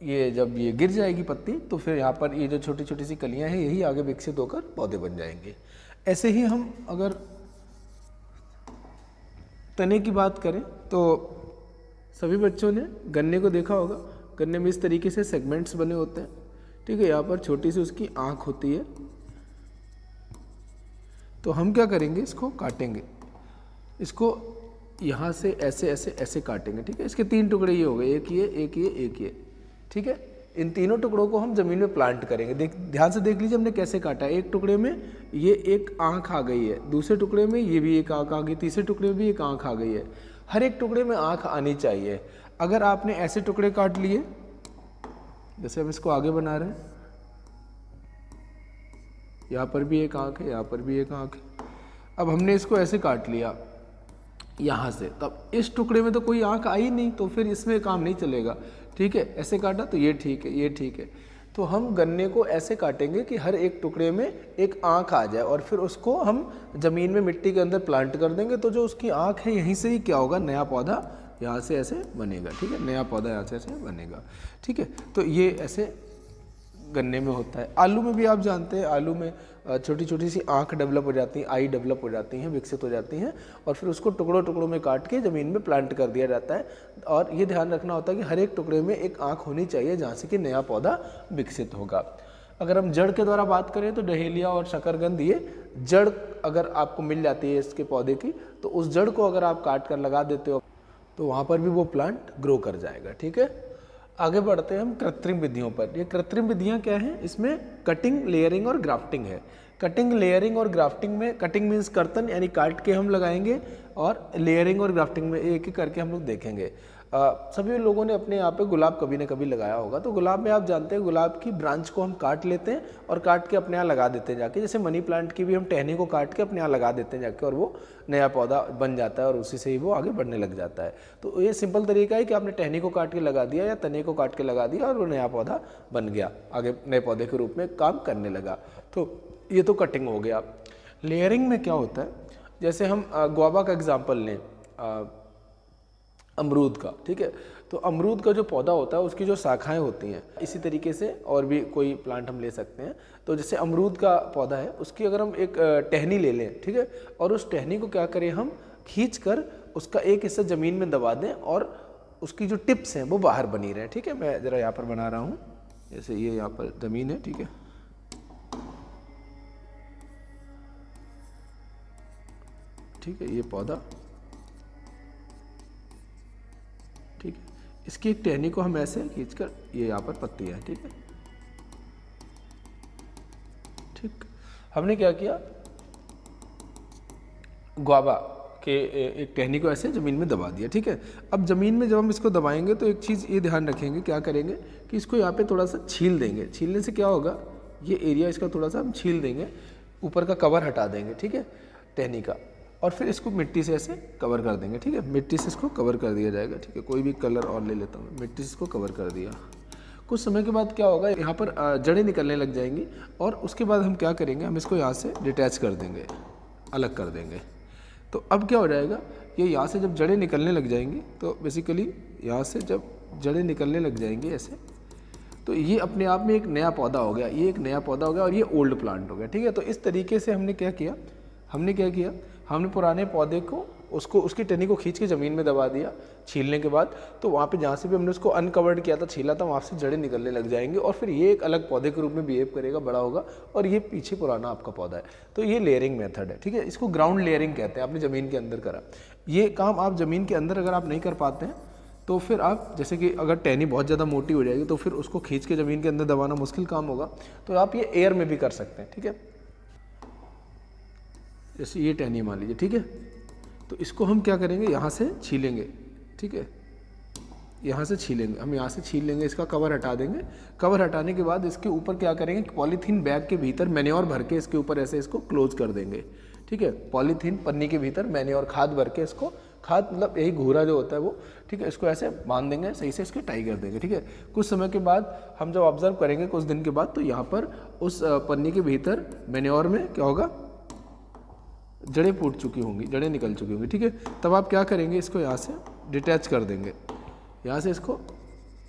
A: ये जब ये गिर जाएगी पत्ती तो फिर यहाँ पर ये जो छोटी छोटी सी कलियाँ हैं, यही आगे विकसित होकर पौधे बन जाएंगे। ऐसे ही हम अगर तने की बात करें तो सभी बच्चों ने गन्ने को देखा होगा। गन्ने में इस तरीके से सेगमेंट्स बने होते हैं, ठीक है। यहाँ पर छोटी सी उसकी आँख होती है। तो हम क्या करेंगे, इसको काटेंगे, इसको यहाँ से ऐसे ऐसे ऐसे काटेंगे, ठीक है। इसके 3 टुकड़े ये हो गए, एक ये, एक ये, एक ये, ठीक है। इन तीनों टुकड़ों को हम ज़मीन में प्लांट करेंगे। ध्यान से देख लीजिए हमने कैसे काटा है। एक टुकड़े में ये एक आँख आ गई है, दूसरे टुकड़े में ये भी एक आँख आ गई, तीसरे टुकड़े में भी एक आँख आ गई है। हर एक टुकड़े में आँख आनी चाहिए। अगर आपने ऐसे टुकड़े काट लिए, जैसे हम इसको आगे बना रहे हैं, यहाँ पर भी एक आँख है, यहाँ पर भी एक आँख है। अब हमने इसको ऐसे काट लिया यहाँ से, तब इस टुकड़े में तो कोई आँख आई नहीं, तो फिर इसमें काम नहीं चलेगा, ठीक है। ऐसे काटा तो ये ठीक है, ये ठीक है। तो हम गन्ने को ऐसे काटेंगे कि हर एक टुकड़े में एक आँख आ जाए और फिर उसको हम ज़मीन में मिट्टी के अंदर प्लांट कर देंगे। तो जो उसकी आँख है, यहीं से ही क्या होगा, नया पौधा यहाँ से ऐसे बनेगा, ठीक है। नया पौधा यहाँ से ऐसे बनेगा, ठीक है। तो ये ऐसे गन्ने में होता है। आलू में भी आप जानते हैं, आलू में छोटी छोटी सी आँख डेवलप हो जाती हैं, आई डेवलप हो जाती हैं, विकसित हो जाती हैं और फिर उसको टुकड़ों टुकड़ों में काट के ज़मीन में प्लांट कर दिया जाता है। और ये ध्यान रखना होता है कि हर एक टुकड़े में एक आँख होनी चाहिए जहाँ से कि नया पौधा विकसित होगा। अगर हम जड़ के द्वारा बात करें तो डहेलिया और शकरकंद, ये जड़ अगर आपको मिल जाती है इसके पौधे की, तो उस जड़ को अगर आप काट कर लगा देते हो तो वहाँ पर भी वो प्लांट ग्रो कर जाएगा, ठीक है। आगे बढ़ते हैं हम कृत्रिम विधियों पर। ये कृत्रिम विधियाँ क्या हैं, इसमें कटिंग, लेयरिंग और ग्राफ्टिंग है। कटिंग, लेयरिंग और ग्राफ्टिंग में, कटिंग मीन्स कर्तन यानी काट के हम लगाएंगे, और लेयरिंग और ग्राफ्टिंग में एक एक करके हम लोग देखेंगे। सभी लोगों ने अपने यहाँ पे गुलाब कभी ना कभी लगाया होगा। तो गुलाब में आप जानते हैं गुलाब की ब्रांच को हम काट लेते हैं और काट के अपने यहाँ लगा देते हैं जाके। जैसे मनी प्लांट की भी हम टहनी को काट के अपने यहाँ लगा देते हैं जाके, और वो नया पौधा बन जाता है और उसी से ही वो आगे बढ़ने लग जाता है। तो ये सिंपल तरीका है कि आपने टहनी को काट के लगा दिया या तने को काट के लगा दिया और वो नया पौधा बन गया, आगे नए पौधे के रूप में काम करने लगा। तो ये तो कटिंग हो गया। लेयरिंग में क्या होता है, जैसे हम गुआवा का एग्जाम्पल लें, अमरूद का, ठीक है। तो अमरूद का जो पौधा होता है उसकी जो शाखाएं होती हैं, इसी तरीके से और भी कोई प्लांट हम ले सकते हैं। तो जैसे अमरूद का पौधा है, उसकी अगर हम एक टहनी ले लें, ठीक है, और उस टहनी को क्या करें हम खींच कर उसका एक हिस्सा ज़मीन में दबा दें और उसकी जो टिप्स हैं वो बाहर बनी रहे, ठीक है। मैं ज़रा यहाँ पर बना रहा हूँ, जैसे ये यहाँ पर ज़मीन है, ठीक है, ठीक है, ये पौधा, ठीक है। इसकी एक टहनी को हम ऐसे खींचकर, ये यहाँ पर पत्तियाँ है, ठीक है, ठीक। हमने क्या किया, गुआवा के एक टहनी को ऐसे ज़मीन में दबा दिया, ठीक है। अब ज़मीन में जब हम इसको दबाएंगे तो एक चीज़ ये ध्यान रखेंगे, क्या करेंगे कि इसको यहाँ पे थोड़ा सा छील देंगे। छीलने से क्या होगा, ये एरिया इसका थोड़ा सा हम छील देंगे, ऊपर का कवर हटा देंगे, ठीक है, टहनी का, और फिर इसको मिट्टी से ऐसे कवर कर देंगे, ठीक है। मिट्टी से इसको कवर कर दिया जाएगा, ठीक है। कोई भी कलर और ले लेता हूँ, मिट्टी से इसको कवर कर दिया। कुछ समय के बाद क्या होगा, यहाँ पर जड़ें निकलने लग जाएंगी, और उसके बाद हम क्या करेंगे, हम इसको यहाँ से डिटैच कर देंगे, अलग कर देंगे। तो अब क्या हो जाएगा, ये यहाँ से जब जड़ें निकलने लग जाएंगी, तो बेसिकली यहाँ से जब जड़ें निकलने लग जाएंगी ऐसे, तो ये अपने आप में एक नया पौधा हो गया, ये एक नया पौधा हो गया और ये ओल्ड प्लांट हो गया, ठीक है। तो इस तरीके से हमने क्या किया, हमने पुराने पौधे को, उसको, उसकी टहनी को खींच के ज़मीन में दबा दिया छीलने के बाद। तो वहाँ पे जहाँ से भी हमने उसको अनकवर्ड किया था, छीला था, वहाँ से जड़ें निकलने लग जाएंगी और फिर ये एक अलग पौधे के रूप में बिहेव करेगा, बड़ा होगा, और ये पीछे पुराना आपका पौधा है। तो ये लेयरिंग मेथड है, ठीक है। इसको ग्राउंड लेयरिंग कहते हैं। आपने ज़मीन के अंदर करा ये काम, आप ज़मीन के अंदर अगर आप नहीं कर पाते हैं तो फिर आप, जैसे कि अगर टहनी बहुत ज़्यादा मोटी हो जाएगी तो फिर उसको खींच के ज़मीन के अंदर दबाना मुश्किल काम होगा, तो आप ये एयर में भी कर सकते हैं, ठीक है। जैसे ये टहनी मान लीजिए, ठीक है, तो इसको हम क्या करेंगे, यहाँ से छीलेंगे, ठीक है, यहाँ से छीलेंगे, हम यहाँ से छील लेंगे, इसका कवर हटा देंगे। कवर हटाने के बाद इसके ऊपर क्या करेंगे, पॉलीथीन बैग के भीतर मैन्योर भर के इसके ऊपर ऐसे इसको क्लोज कर देंगे, ठीक है। पॉलीथीन पन्नी के भीतर मैन्योर खाद भर के, इसको खाद मतलब यही घूरा जो होता है वो, ठीक है, इसको ऐसे बांध देंगे, सही से इसके टाई कर देंगे, ठीक है। कुछ समय के बाद हम जब ऑब्जर्व करेंगे कुछ दिन के बाद, तो यहाँ पर उस पन्नी के भीतर मैन्योर में क्या होगा, जड़ें फूट चुकी होंगी, जड़ें निकल चुकी होंगी, ठीक है। तब आप क्या करेंगे, इसको यहाँ से डिटैच कर देंगे, यहाँ से इसको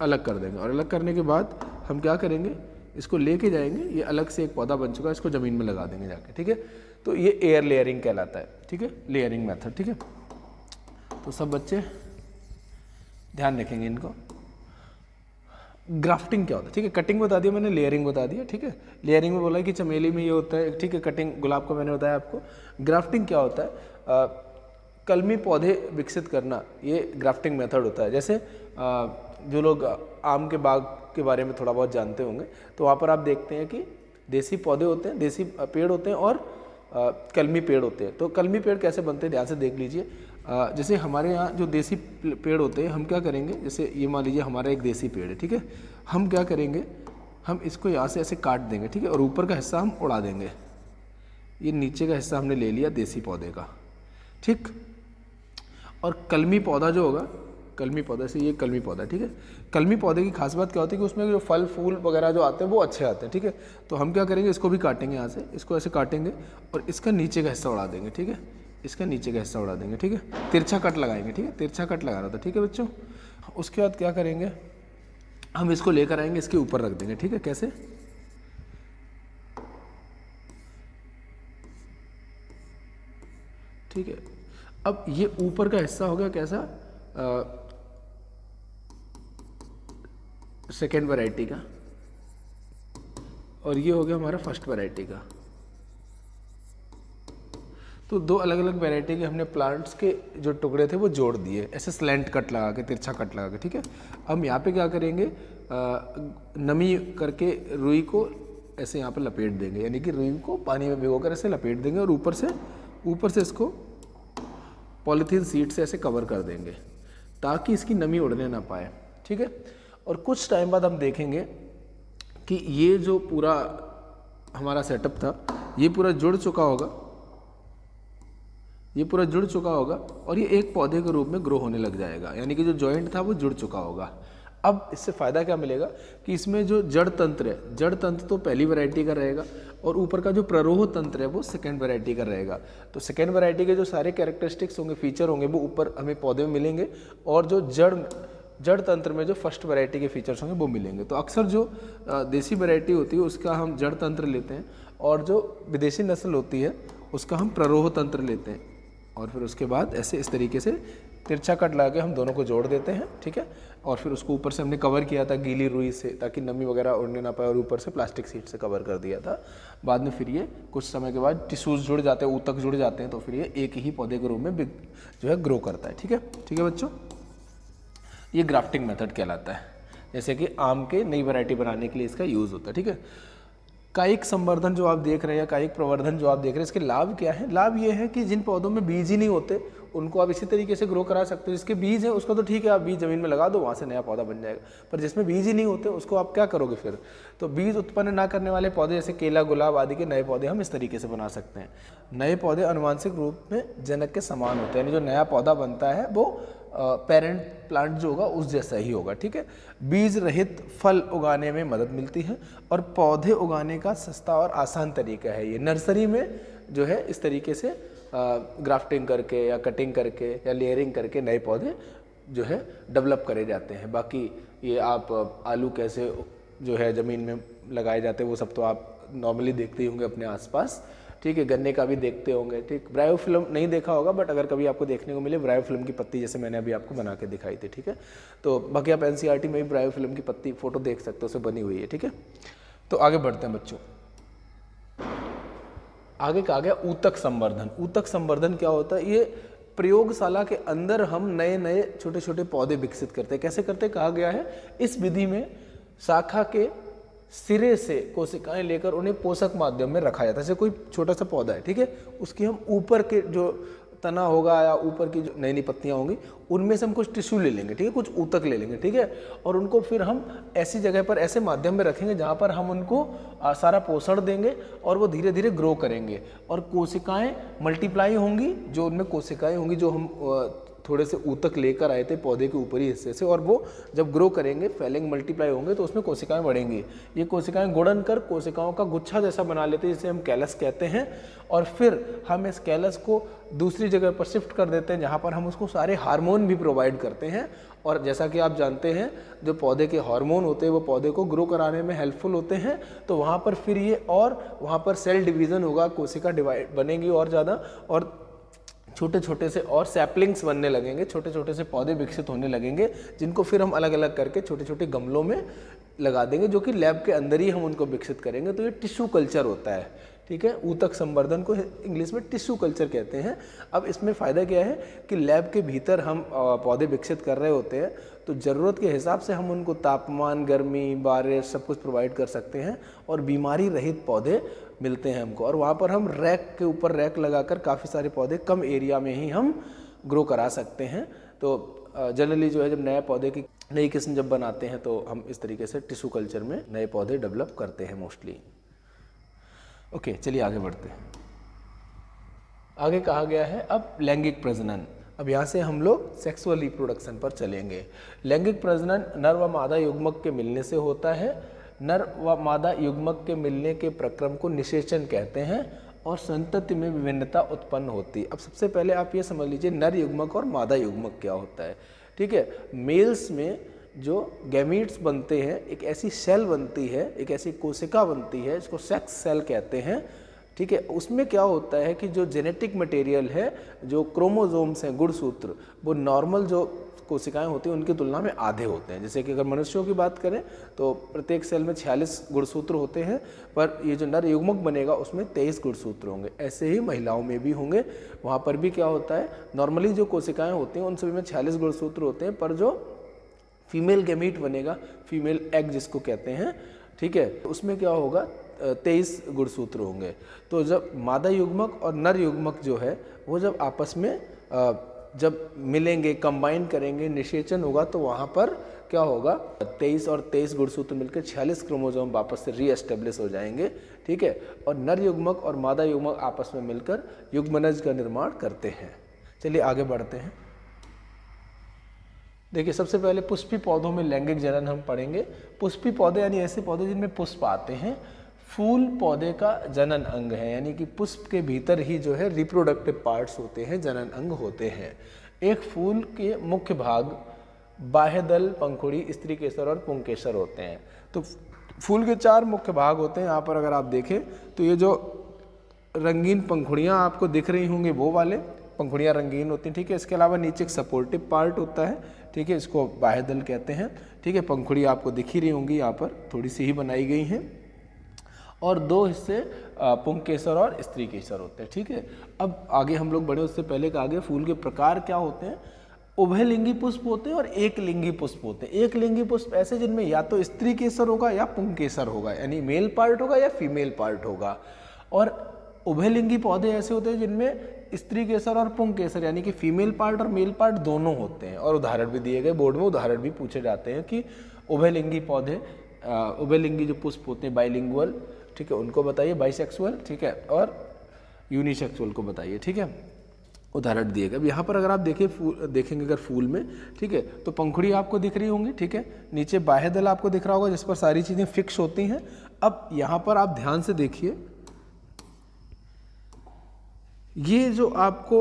A: अलग कर देंगे, और अलग करने के बाद हम क्या करेंगे, इसको लेके जाएंगे, ये अलग से एक पौधा बन चुका है, इसको ज़मीन में लगा देंगे जाके, ठीक है। तो ये एयर लेयरिंग कहलाता है, ठीक है, लेयरिंग मेथड, ठीक है। तो सब बच्चे ध्यान रखेंगे इनको। ग्राफ्टिंग क्या होता है, ठीक है। कटिंग बता दिया मैंने, लेयरिंग बता दिया, ठीक है। लेयरिंग में बोला कि चमेली में ये होता है, ठीक है, कटिंग गुलाब का मैंने बताया आपको। ग्राफ्टिंग क्या होता है, कलमी पौधे विकसित करना, ये ग्राफ्टिंग मेथड होता है। जैसे जो लोग आम के बाग के बारे में थोड़ा बहुत जानते होंगे, तो वहाँ पर आप देखते हैं कि देसी पौधे होते हैं, देसी पेड़ होते हैं और कलमी पेड़ होते हैं। तो कलमी पेड़ कैसे बनते हैं, ध्यान से देख लीजिए। जैसे हमारे यहाँ जो देसी पेड़ होते हैं, हम क्या करेंगे, जैसे ये मान लीजिए हमारा एक देसी पेड़ है, ठीक है। हम क्या करेंगे, हम इसको यहाँ से ऐसे काट देंगे, ठीक है, और ऊपर का हिस्सा हम उड़ा देंगे। ये नीचे का हिस्सा हमने ले लिया देसी पौधे का, ठीक। और कलमी पौधा जो होगा, कलमी पौधा से ये कलमी पौधा, ठीक है। कलमी पौधे की खास बात क्या होती है कि उसमें जो फल फूल वगैरह जो आते हैं वो अच्छे आते हैं, ठीक है। तो हम क्या करेंगे, इसको भी काटेंगे, यहाँ से इसको ऐसे काटेंगे और इसका नीचे का हिस्सा उड़ा देंगे, ठीक है, इसका नीचे का हिस्सा उड़ा देंगे, ठीक है। तिरछा कट लगाएंगे, ठीक है, तिरछा कट लगा रहा था, ठीक है बच्चों। उसके बाद क्या करेंगे, हम इसको लेकर आएंगे, इसके ऊपर रख देंगे, ठीक है। कैसे, ठीक है। अब ये ऊपर का हिस्सा हो गया कैसा, सेकेंड वैरायटी का, और ये हो गया हमारा फर्स्ट वैरायटी का। तो दो अलग अलग वैरायटी के हमने प्लांट्स के जो टुकड़े थे वो जोड़ दिए, ऐसे स्लैंट कट लगा के, तिरछा कट लगा के, ठीक है। हम यहाँ पे क्या करेंगे, नमी करके रुई को ऐसे यहाँ पे लपेट देंगे, यानी कि रुई को पानी में भिगोकर ऐसे लपेट देंगे और ऊपर से इसको पॉलीथीन शीट से ऐसे कवर कर देंगे ताकि इसकी नमी उड़ने ना पाए। ठीक है, और कुछ टाइम बाद हम देखेंगे कि ये जो पूरा हमारा सेटअप था ये पूरा जुड़ चुका होगा, और ये एक पौधे के रूप में ग्रो होने लग जाएगा, यानी कि जो जॉइंट था वो जुड़ चुका होगा। अब इससे फ़ायदा क्या मिलेगा कि इसमें जो जड़ तंत्र है, जड़ तंत्र तो पहली वैरायटी का रहेगा और ऊपर का जो प्ररोह तंत्र है वो सेकेंड वैरायटी का रहेगा। तो सेकेंड वैरायटी के जो सारे कैरेक्टरिस्टिक्स होंगे, फीचर होंगे, वो ऊपर हमें पौधे में मिलेंगे, और जो जड़ तंत्र में जो फर्स्ट वैरायटी के फीचर्स होंगे वो मिलेंगे। तो अक्सर जो देसी वैरायटी होती है उसका हम जड़ तंत्र लेते हैं, और जो विदेशी नस्ल होती है उसका हम प्ररोह तंत्र लेते हैं, और फिर उसके बाद ऐसे इस तरीके से तिरछा कट लगा के हम दोनों को जोड़ देते हैं। ठीक है, और फिर उसको ऊपर से हमने कवर किया था गीली रुई से ताकि नमी वगैरह उड़ने ना पाए, और ऊपर से प्लास्टिक शीट से कवर कर दिया था। बाद में फिर ये कुछ समय के बाद टिश्यूज जुड़ जाते हैं, ऊतक जुड़ जाते हैं, तो फिर ये एक ही पौधे के रूप में जो है ग्रो करता है। ठीक है बच्चों, ये ग्राफ्टिंग मेथड कहलाता है, जैसे कि आम के नई वैरायटी बनाने के लिए इसका यूज़ होता है। ठीक है, कायिक संवर्धन जो आप देख रहे हैं या कायिक प्रवर्धन जो आप देख रहे हैं, इसके लाभ क्या है? लाभ ये है कि जिन पौधों में बीज ही नहीं होते उनको आप इसी तरीके से ग्रो करा सकते हो। जिसके बीज है उसका तो ठीक है, आप बीज ज़मीन में लगा दो, वहाँ से नया पौधा बन जाएगा, पर जिसमें बीज ही नहीं होते उसको आप क्या करोगे फिर? तो बीज उत्पन्न ना करने वाले पौधे जैसे केला, गुलाब आदि के नए पौधे हम इस तरीके से बना सकते हैं। नए पौधे आनुवंशिक रूप में जनक के समान होते हैं, यानी जो नया पौधा बनता है वो पेरेंट प्लांट जो होगा उस जैसा ही होगा। ठीक है, बीज रहित फल उगाने में मदद मिलती है, और पौधे उगाने का सस्ता और आसान तरीका है ये। नर्सरी में जो है इस तरीके से ग्राफ्टिंग करके या कटिंग करके या लेयरिंग करके नए पौधे जो है डेवलप करे जाते हैं। बाकी ये आप आलू कैसे जो है ज़मीन में लगाए जाते हैं वो सब तो आप नॉर्मली देखते ही होंगे अपने आसपास। ठीक है, गन्ने का भी देखते होंगे। ठीक, ब्रायोफिल्म नहीं देखा होगा, बट अगर कभी आपको देखने को मिले ब्रायोफिल्म की पत्ती, जैसे मैंने अभी आपको बना के दिखाई थी। ठीक है, तो बाकी आप एनसीईआरटी में भी ब्रायोफिल्म की पत्ती फोटो देख सकते हो, उसे बनी हुई है। ठीक है, तो आगे बढ़ते हैं बच्चों। आगे कहा गया ऊतक संवर्धन। ऊतक संवर्धन क्या होता है? ये प्रयोगशाला के अंदर हम नए नए छोटे छोटे पौधे विकसित करते हैं। कैसे करते हैं? कहा गया है इस विधि में शाखा के सिरे से कोशिकाएं लेकर उन्हें पोषक माध्यम में रखा जाता है। जैसे कोई छोटा सा पौधा है, ठीक है, उसकी हम ऊपर के जो तना होगा या ऊपर की जो नई नई पत्तियां होंगी उनमें से हम कुछ टिश्यू ले लेंगे, ठीक है, कुछ ऊतक ले लेंगे, ठीक है, और उनको फिर हम ऐसी जगह पर ऐसे माध्यम में रखेंगे जहां पर हम उनको सारा पोषण देंगे और वो धीरे धीरे ग्रो करेंगे और कोशिकाएं मल्टीप्लाई होंगी। जो उनमें कोशिकाएं होंगी जो हम थोड़े से ऊतक लेकर आए थे पौधे के ऊपरी हिस्से से, और वो जब ग्रो करेंगे, फैलेंगे, मल्टीप्लाई होंगे तो उसमें कोशिकाएं बढ़ेंगी। ये कोशिकाएं गुणन कर कोशिकाओं का गुच्छा जैसा बना लेते हैं, जिसे हम कैलस कहते हैं, और फिर हम इस कैलस को दूसरी जगह पर शिफ्ट कर देते हैं जहाँ पर हम उसको सारे हार्मोन भी प्रोवाइड करते हैं। और जैसा कि आप जानते हैं जो पौधे के हार्मोन होते हैं वो पौधे को ग्रो कराने में हेल्पफुल होते हैं, तो वहाँ पर फिर ये और वहाँ पर सेल डिवीज़न होगा, कोशिका डिवाइड बनेगी और ज़्यादा, और छोटे छोटे से और सैपलिंग्स बनने लगेंगे, छोटे छोटे से पौधे विकसित होने लगेंगे, जिनको फिर हम अलग अलग करके छोटे छोटे गमलों में लगा देंगे, जो कि लैब के अंदर ही हम उनको विकसित करेंगे। तो ये टिश्यू कल्चर होता है, ठीक है। ऊतक संवर्धन को इंग्लिश में टिश्यू कल्चर कहते हैं। अब इसमें फ़ायदा क्या है कि लैब के भीतर हम पौधे विकसित कर रहे होते हैं, तो ज़रूरत के हिसाब से हम उनको तापमान, गर्मी, बारिश सब कुछ प्रोवाइड कर सकते हैं और बीमारी रहित पौधे मिलते हैं हमको। और वहाँ पर हम रैक के ऊपर रैक लगाकर काफ़ी सारे पौधे कम एरिया में ही हम ग्रो करा सकते हैं। तो जनरली जो है जब नए पौधे की नई किस्म जब बनाते हैं तो हम इस तरीके से टिश्यू कल्चर में नए पौधे डेवलप करते हैं मोस्टली। ओके, चलिए आगे बढ़ते हैं। आगे कहा गया है अब लैंगिक प्रजनन। अब यहाँ से हम लोग सेक्सुअल रिप्रोडक्शन पर चलेंगे। लैंगिक प्रजनन नर व मादा युग्मक के मिलने से होता है। नर व मादा युग्मक के मिलने के प्रक्रम को निषेचन कहते हैं और संतति में विभिन्नता उत्पन्न होती है। अब सबसे पहले आप ये समझ लीजिए नर युग्मक और मादा युग्मक क्या होता है, ठीक है। मेल्स में जो गैमीट्स बनते हैं, एक ऐसी सेल बनती है, एक ऐसी कोशिका बनती है, इसको सेक्स सेल कहते हैं, ठीक है। उसमें क्या होता है कि जो जेनेटिक मटेरियल है, जो क्रोमोसोम्स हैं, गुणसूत्र, वो नॉर्मल जो कोशिकाएं होती हैं उनकी तुलना में आधे होते हैं। जैसे कि अगर मनुष्यों की बात करें तो प्रत्येक सेल में 46 गुणसूत्र होते हैं, पर ये जो नर युग्मक बनेगा उसमें 23 गुणसूत्र होंगे। ऐसे ही महिलाओं में भी होंगे। वहाँ पर भी क्या होता है, नॉर्मली जो कोशिकाएं होती हैं उन सभी में 46 गुणसूत्र होते हैं, पर जो फीमेल गैमीट बनेगा, फीमेल एग जिसको कहते हैं, ठीक है, उसमें क्या होगा 23 गुणसूत्र होंगे। तो जब मादा युग्मक और नर युग्मक जो है वो जब आपस में जब मिलेंगे, कंबाइन करेंगे, निषेचन होगा, तो वहाँ पर क्या होगा, 23 और 23 गुणसूत्र मिलकर 46 क्रोमोसोम वापस से रीएस्टेब्लिश हो जाएंगे, ठीक है। और नर युग्मक और मादा युग्मक आपस में मिलकर युग्मनज का निर्माण करते हैं। चलिए आगे बढ़ते हैं। देखिए सबसे पहले पुष्पी पौधों में लैंगिक जनन हम पढ़ेंगे। पुष्पी पौधे यानी ऐसे पौधे जिनमें पुष्प आते हैं। फूल पौधे का जनन अंग है, यानी कि पुष्प के भीतर ही जो है रिप्रोडक्टिव पार्ट्स होते हैं, जनन अंग होते हैं। एक फूल के मुख्य भाग बाह्यदल, पंखुड़ी, स्त्री केसर और पुंकेसर होते हैं। तो फूल के 4 मुख्य भाग होते हैं। यहाँ पर अगर आप देखें तो ये जो रंगीन पंखुड़ियाँ आपको दिख रही होंगी वो वाले पंखुड़ियाँ रंगीन होती हैं, ठीक है। इसके अलावा नीचे एक सपोर्टिव पार्ट होता है, ठीक है, इसको बाह्यदल कहते हैं, ठीक है। पंखुड़ी आपको दिख ही रही होंगी, यहाँ पर थोड़ी सी ही बनाई गई हैं। और 2 हिस्से पुंकेसर और स्त्री केसर होते हैं, ठीक है। अब आगे हम लोग बढ़े उससे पहले का आगे फूल के प्रकार क्या होते हैं। उभयलिंगी पुष्प होते हैं और एक लिंगी पुष्प होते हैं। एक लिंगी पुष्प ऐसे जिनमें या तो स्त्री केसर होगा या पुंकेसर होगा, यानी मेल पार्ट होगा या फीमेल पार्ट होगा। और उभयलिंगी पौधे ऐसे होते हैं जिनमें स्त्री केसर और पुंकेसर यानी कि फीमेल पार्ट और मेल पार्ट दोनों होते हैं। और उदाहरण भी दिए गए, बोर्ड में उदाहरण भी पूछे जाते हैं कि उभयलिंगी पौधे, उभयलिंगी जो पुष्प होते हैं बाइलिंगुअल, ठीक है, उनको बताइए, बाइसेक्सुअल, ठीक है, और यूनिसेक्सुअल को बताइए, ठीक है, उदाहरण दिए गए। अब यहाँ पर अगर आप देखेंगे अगर फूल में, ठीक है, तो पंखुड़ी आपको दिख रही होंगी, ठीक है, नीचे बाह्यदल आपको दिख रहा होगा जिस पर सारी चीज़ें फिक्स होती हैं। अब यहाँ पर आप ध्यान से देखिए, ये जो आपको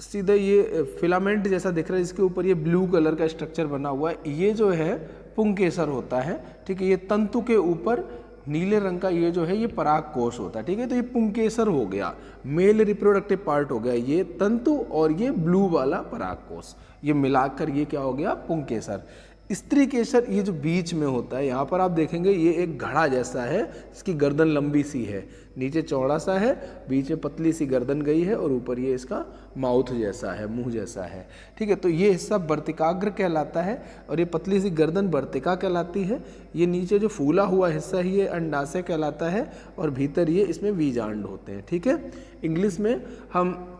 A: सीधा ये फिलामेंट जैसा दिख रहा है, इसके ऊपर ये ब्लू कलर का स्ट्रक्चर बना हुआ है, ये जो है पुंकेसर होता है, ठीक है। ये तंतु के ऊपर नीले रंग का ये जो है ये पराग कोश होता है, ठीक है। तो ये पुंकेसर हो गया, मेल रिप्रोडक्टिव पार्ट हो गया ये तंतु, और ये ब्लू वाला पराग कोश, ये मिलाकर ये क्या हो गया, पुंकेसर। स्त्री केसर ये जो बीच में होता है, यहाँ पर आप देखेंगे ये एक घड़ा जैसा है, इसकी गर्दन लंबी सी है, नीचे चौड़ा सा है, बीच में पतली सी गर्दन गई है, और ऊपर ये इसका माउथ जैसा है, मुंह जैसा है, ठीक है। तो ये हिस्सा वर्तिकाग्र कहलाता है, और ये पतली सी गर्दन वर्तिका कहलाती है। ये नीचे जो फूला हुआ हिस्सा ही ये अंडाशय कहलाता है, और भीतर ये इसमें बीजांड होते हैं, ठीक है। इंग्लिश में हम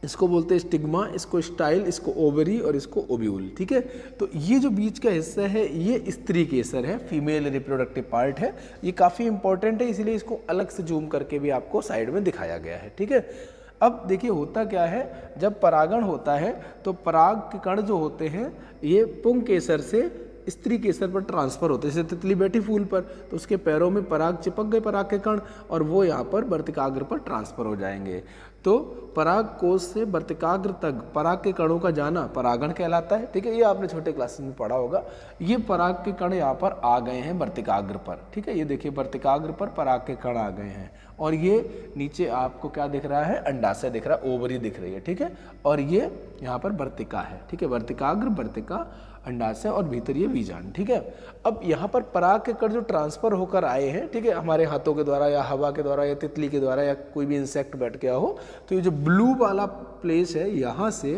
A: इसको बोलते हैं स्टिग्मा, इसको स्टाइल, इसको ओवरी और इसको ओव्यूल, ठीक है। तो ये जो बीच का हिस्सा है ये स्त्री केसर है, फीमेल रिप्रोडक्टिव पार्ट है। ये काफ़ी इंपॉर्टेंट है, इसीलिए इसको अलग से जूम करके भी आपको साइड में दिखाया गया है, ठीक है। अब देखिए होता क्या है, जब परागण होता है तो पराग के कण जो होते हैं ये पुंकेसर से स्त्री केसर पर ट्रांसफर होते हैं। जैसे तितली बैठी फूल पर तो उसके पैरों में पराग चिपक गए, पराग के कण, और वो यहाँ पर वर्तिकाग्र पर ट्रांसफर हो जाएंगे। तो पराग कोश से वर्तिकाग्र तक पराग के कणों का जाना परागण कहलाता है, ठीक है। ये आपने छोटे क्लासेस में पढ़ा होगा। ये पराग के कण यहाँ पर आ गए हैं वर्तिकाग्र पर, ठीक है। ये देखिए वर्तिकाग्र पर पराग के कण आ गए हैं, और ये नीचे आपको क्या दिख रहा है, अंडाशय दिख रहा है, ओवरी दिख रही है, ठीक है। और ये यहाँ पर वर्तिका है, ठीक है, वर्तिकाग्र, वर्तिका, अंडाशय, और भीतर ये बीजांड, ठीक है। अब यहाँ पर पराग के कण जो ट्रांसफर होकर आए हैं, ठीक है, हमारे हाथों के द्वारा या हवा के द्वारा या तितली के द्वारा या कोई भी इंसेक्ट बैठ गया हो, तो ये जो ब्लू वाला प्लेस है यहाँ से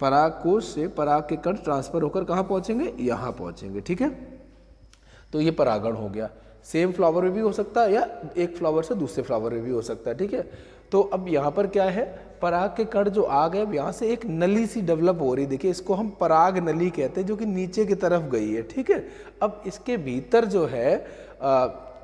A: पराग कोश से पराग के कण ट्रांसफर होकर कहाँ पहुँचेंगे, यहाँ पहुँचेंगे, ठीक है। तो ये परागण हो गया। सेम फ्लावर में भी हो सकता है या एक फ्लावर से दूसरे फ्लावर में भी हो सकता है, ठीक है। तो अब यहाँ पर क्या है, पराग के कण जो आ गए, यहाँ से एक नली सी डेवलप हो रही, देखिए इसको हम पराग नली कहते हैं, जो कि नीचे की तरफ गई है, ठीक है। अब इसके भीतर जो है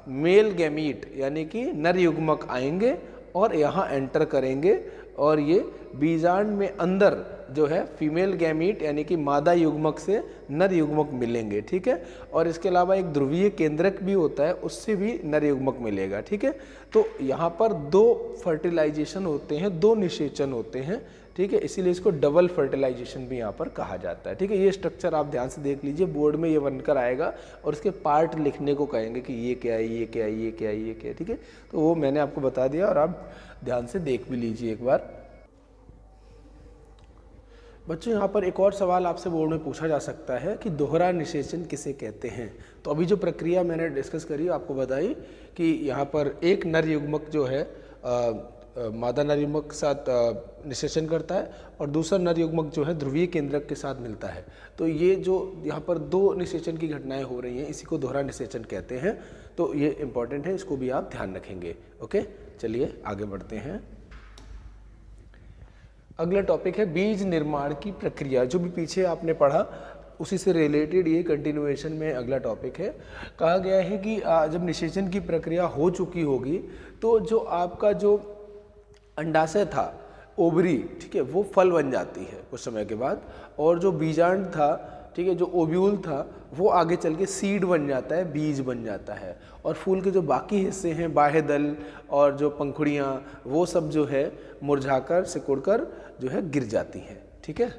A: मेल गैमीट यानी कि नर युग्मक आएंगे और यहाँ एंटर करेंगे, और ये बीजांड में अंदर जो है फीमेल गैमीट यानी कि मादा युग्मक से नर युग्मक मिलेंगे, ठीक है। और इसके अलावा एक ध्रुवीय केंद्रक भी होता है, उससे भी नर युग्मक मिलेगा, ठीक है। तो यहाँ पर 2 फर्टिलाइजेशन होते हैं, 2 निषेचन होते हैं, ठीक है। इसीलिए इसको डबल फर्टिलाइजेशन भी यहाँ पर कहा जाता है, ठीक है। ये स्ट्रक्चर आप ध्यान से देख लीजिए, बोर्ड में ये बनकर आएगा और इसके पार्ट लिखने को कहेंगे कि ये क्या है, ये क्या है, ये क्या है, ये क्या है, ठीक है। तो वो मैंने आपको बता दिया, और आप ध्यान से देख भी लीजिए एक बार। बच्चों यहाँ पर एक और सवाल आपसे बोर्ड में पूछा जा सकता है कि दोहरा निषेचन किसे कहते हैं। तो अभी जो प्रक्रिया मैंने डिस्कस करी आपको बताई कि यहाँ पर एक नर युग्मक जो है मादा नर युग्मक के साथ निषेचन करता है, और दूसरा नर युग्मक जो है ध्रुवीय केंद्रक के साथ मिलता है। तो ये जो यहाँ पर 2 निषेचन की घटनाएं हो रही हैं, इसी को दोहरा निषेचन कहते हैं। तो ये इंपॉर्टेंट है, इसको भी आप ध्यान रखेंगे। ओके, चलिए आगे बढ़ते हैं। अगला टॉपिक है बीज निर्माण की प्रक्रिया। जो भी पीछे आपने पढ़ा उसी से रिलेटेड ये कंटिन्यूएशन में अगला टॉपिक है। कहा गया है कि जब निषेचन की प्रक्रिया हो चुकी होगी तो जो आपका जो अंडाशय था, ओवरी, ठीक है, वो फल बन जाती है कुछ समय के बाद, और जो बीजांड था, ठीक है, जो ओव्यूल था, वो आगे चल के सीड बन जाता है, बीज बन जाता है, और फूल के जो बाकी हिस्से हैं, बाह्य दल और जो पंखुड़ियाँ, वो सब जो है मुरझाकर सिकुड़कर जो है गिर जाती हैं। ठीक है,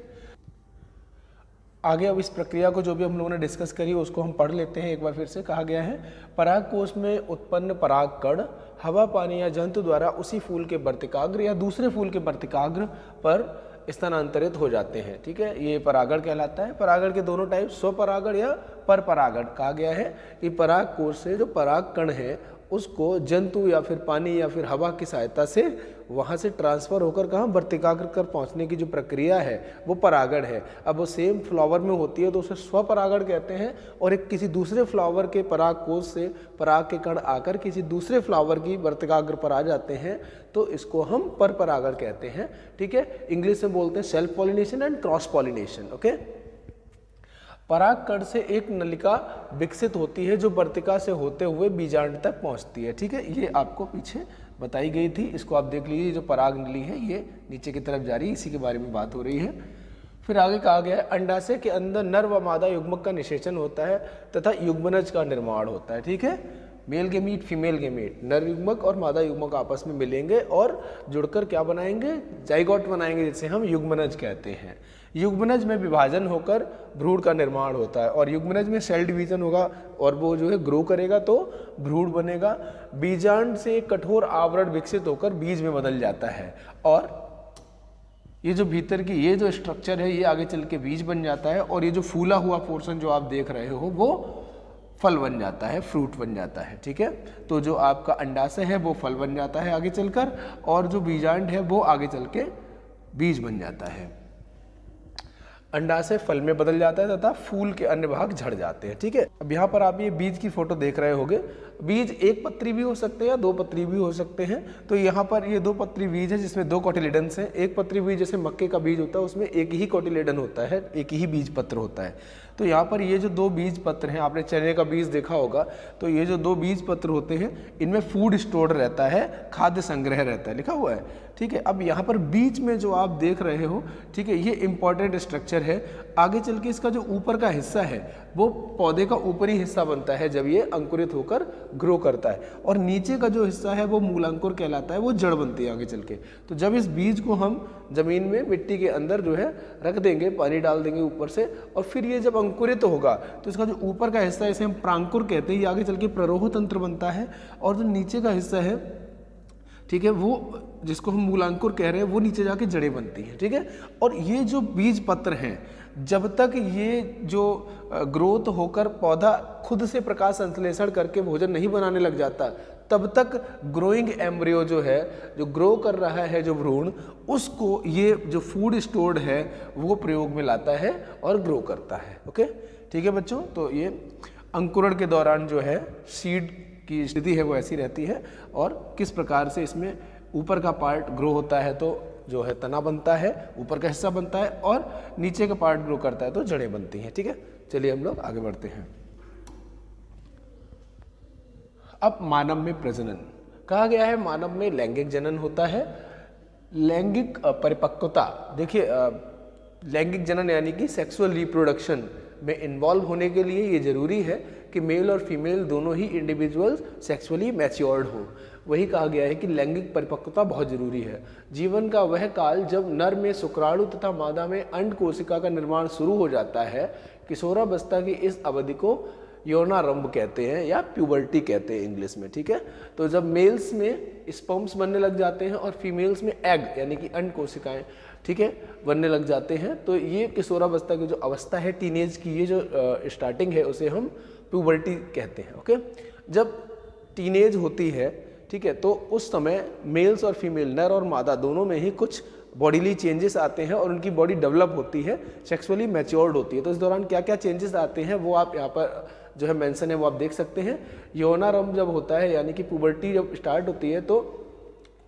A: आगे अब इस प्रक्रिया को जो भी हम लोगों ने डिस्कस करी उसको हम पढ़ लेते हैं एक बार फिर से। कहा गया है पराग कोश में उत्पन्न पराग कण हवा, पानी या जंतु द्वारा उसी फूल के वर्तिकाग्र या दूसरे फूल के वर्तिकाग्र पर स्थानांतरित हो जाते हैं। ठीक है, ये परागण कहलाता है। परागण के दोनों टाइप, स्वपरागण या पर परागण। कहा गया है कि पराग कोश से जो पराग कण है उसको जंतु या फिर पानी या फिर हवा की सहायता से वहाँ से ट्रांसफ़र होकर कहाँ वर्तिकाग्र कर पहुँचने की जो प्रक्रिया है वो परागण है। अब वो सेम फ्लावर में होती है तो उसे स्वपरागण कहते हैं, और एक किसी दूसरे फ्लावर के पराग कोश से पराग के कण आकर किसी दूसरे फ्लावर की वर्तिकाग्र पर आ जाते हैं तो इसको हम पर परागण कहते हैं। ठीक है, इंग्लिश में बोलते हैं self pollination and cross pollination. Okay, परागकण से एक नलिका विकसित होती है जो वर्तिका से होते हुए बीजांड तक पहुंचती है। ठीक है, ये आपको पीछे बताई गई थी, इसको आप देख लीजिए। जो पराग नली है ये नीचे की तरफ जा रही है, इसी के बारे में बात हो रही है। फिर आगे कहा गया है अंडाशय के अंदर नर व मादा युग्मक का निषेचन होता है तथा युग्मनज का निर्माण होता है। ठीक है, मेल गेमीट, फीमेल गेमीट, नर युग्मक और मादा युग्मक आपस में मिलेंगे और जुड़कर क्या बनाएंगे, जाइगोट बनाएंगे, जिसे हम युग्मनज कहते हैं। युग्मनज में विभाजन होकर भ्रूण का निर्माण होता है, और युग्मनज में सेल डिवीजन होगा और वो जो है ग्रो करेगा तो भ्रूण बनेगा। बीजांड से एक कठोर आवरण विकसित होकर बीज में बदल जाता है, और ये जो भीतर की ये जो स्ट्रक्चर है ये आगे चल के बीज बन जाता है, और ये जो फूला हुआ पोर्शन जो आप देख रहे हो वो फल बन जाता है, फ्रूट बन जाता है। ठीक है, तो जो आपका अंडाशय है वो फल बन जाता है आगे चलकर, और जो बीजांड है वो आगे चल के बीज बन जाता है। अंडाशय फल में बदल जाता है तथा फूल के अन्य भाग झड़ जाते हैं। ठीक है, अब यहाँ पर आप ये बीज की फोटो देख रहे होंगे। बीज एक पत्री भी हो सकते हैं या दो पत्री भी हो सकते हैं। तो यहाँ पर ये दो पत्री बीज है जिसमें दो कोटिलेडन्स हैं। एक पत्री बीज जैसे मक्के का बीज होता है उसमें एक ही कोटिलेडन होता है, एक ही बीज पत्र होता है। तो यहाँ पर ये जो दो बीज पत्र हैं, आपने चने का बीज देखा होगा, तो ये जो दो बीज पत्र होते हैं इनमें फूड स्टोर्ड रहता है, खाद्य संग्रह रहता है, लिखा हुआ है। ठीक है, अब यहाँ पर बीच में जो आप देख रहे हो, ठीक है, ये इंपॉर्टेंट स्ट्रक्चर है। आगे चल के इसका जो ऊपर का हिस्सा है वो पौधे का ऊपरी हिस्सा बनता है जब ये अंकुरित होकर ग्रो करता है, और नीचे का जो हिस्सा है वो मूलांकुर कहलाता है, वो जड़ बनती है आगे चल के। तो जब इस बीज को हम जमीन में मिट्टी के अंदर जो है रख देंगे, पानी डाल देंगे ऊपर से, और फिर ये जब अंकुरित होगा तो इसका जो ऊपर का हिस्सा है इसे हम प्रांकुर कहते हैं, ये आगे चल के प्ररोह तंत्र बनता है, और जो नीचे का हिस्सा है, ठीक है, वो जिसको हम मूलांकुर कह रहे हैं, वो नीचे जाके जड़ें बनती हैं। ठीक है, और ये जो बीज पत्र हैं जब तक ये जो ग्रोथ होकर पौधा खुद से प्रकाश संश्लेषण करके भोजन नहीं बनाने लग जाता, तब तक ग्रोइंग एम्ब्रियो जो है, जो ग्रो कर रहा है जो भ्रूण, उसको ये जो फूड स्टोर्ड है वो प्रयोग में लाता है और ग्रो करता है। ओके, ठीक है बच्चों, तो ये अंकुरण के दौरान जो है सीड की स्थिति है वो ऐसी रहती है, और किस प्रकार से इसमें ऊपर का पार्ट ग्रो होता है तो जो है तना बनता है, ऊपर का हिस्सा बनता है, और नीचे का पार्ट ग्रो करता है तो जड़ें बनती हैं। ठीक है, चलिए हम लोग आगे बढ़ते हैं। अब मानव में प्रजनन कहा गया है, मानव में लैंगिक जनन होता है। लैंगिक परिपक्वता, देखिए लैंगिक जनन यानी कि सेक्सुअल रिप्रोडक्शन में इन्वॉल्व होने के लिए ये जरूरी है कि मेल और फीमेल दोनों ही इंडिविजुअल्स सेक्सुअली मैच्योर्ड हो। वही कहा गया है कि लैंगिक परिपक्वता बहुत जरूरी है। जीवन का वह काल जब नर में शुक्राणु तथा मादा में अंड कोशिका का निर्माण शुरू हो जाता है, किशोरावस्था की इस अवधि को यौनारंभ कहते हैं या प्यूबर्टी कहते हैं इंग्लिश में। ठीक है, तो जब मेल्स में स्पर्म्स बनने लग जाते हैं और फीमेल्स में एग यानी कि अंड कोशिकाएं, ठीक है, बनने लग जाते हैं, तो ये किशोरावस्था की जो अवस्था है, टीनेज की ये जो स्टार्टिंग है, उसे हम प्यूबर्टी कहते हैं। ओके, जब टीनेज होती है, ठीक है, तो उस समय मेल्स और फीमेल, नर और मादा दोनों में ही कुछ बॉडीली चेंजेस आते हैं और उनकी बॉडी डेवलप होती है, सेक्सुअली मैच्योर्ड होती है। तो इस दौरान क्या क्या चेंजेस आते हैं वो आप यहाँ पर जो है मेंशन है वो आप देख सकते हैं। यौनारंभ जब होता है यानी कि पुबर्टी जब स्टार्ट होती है तो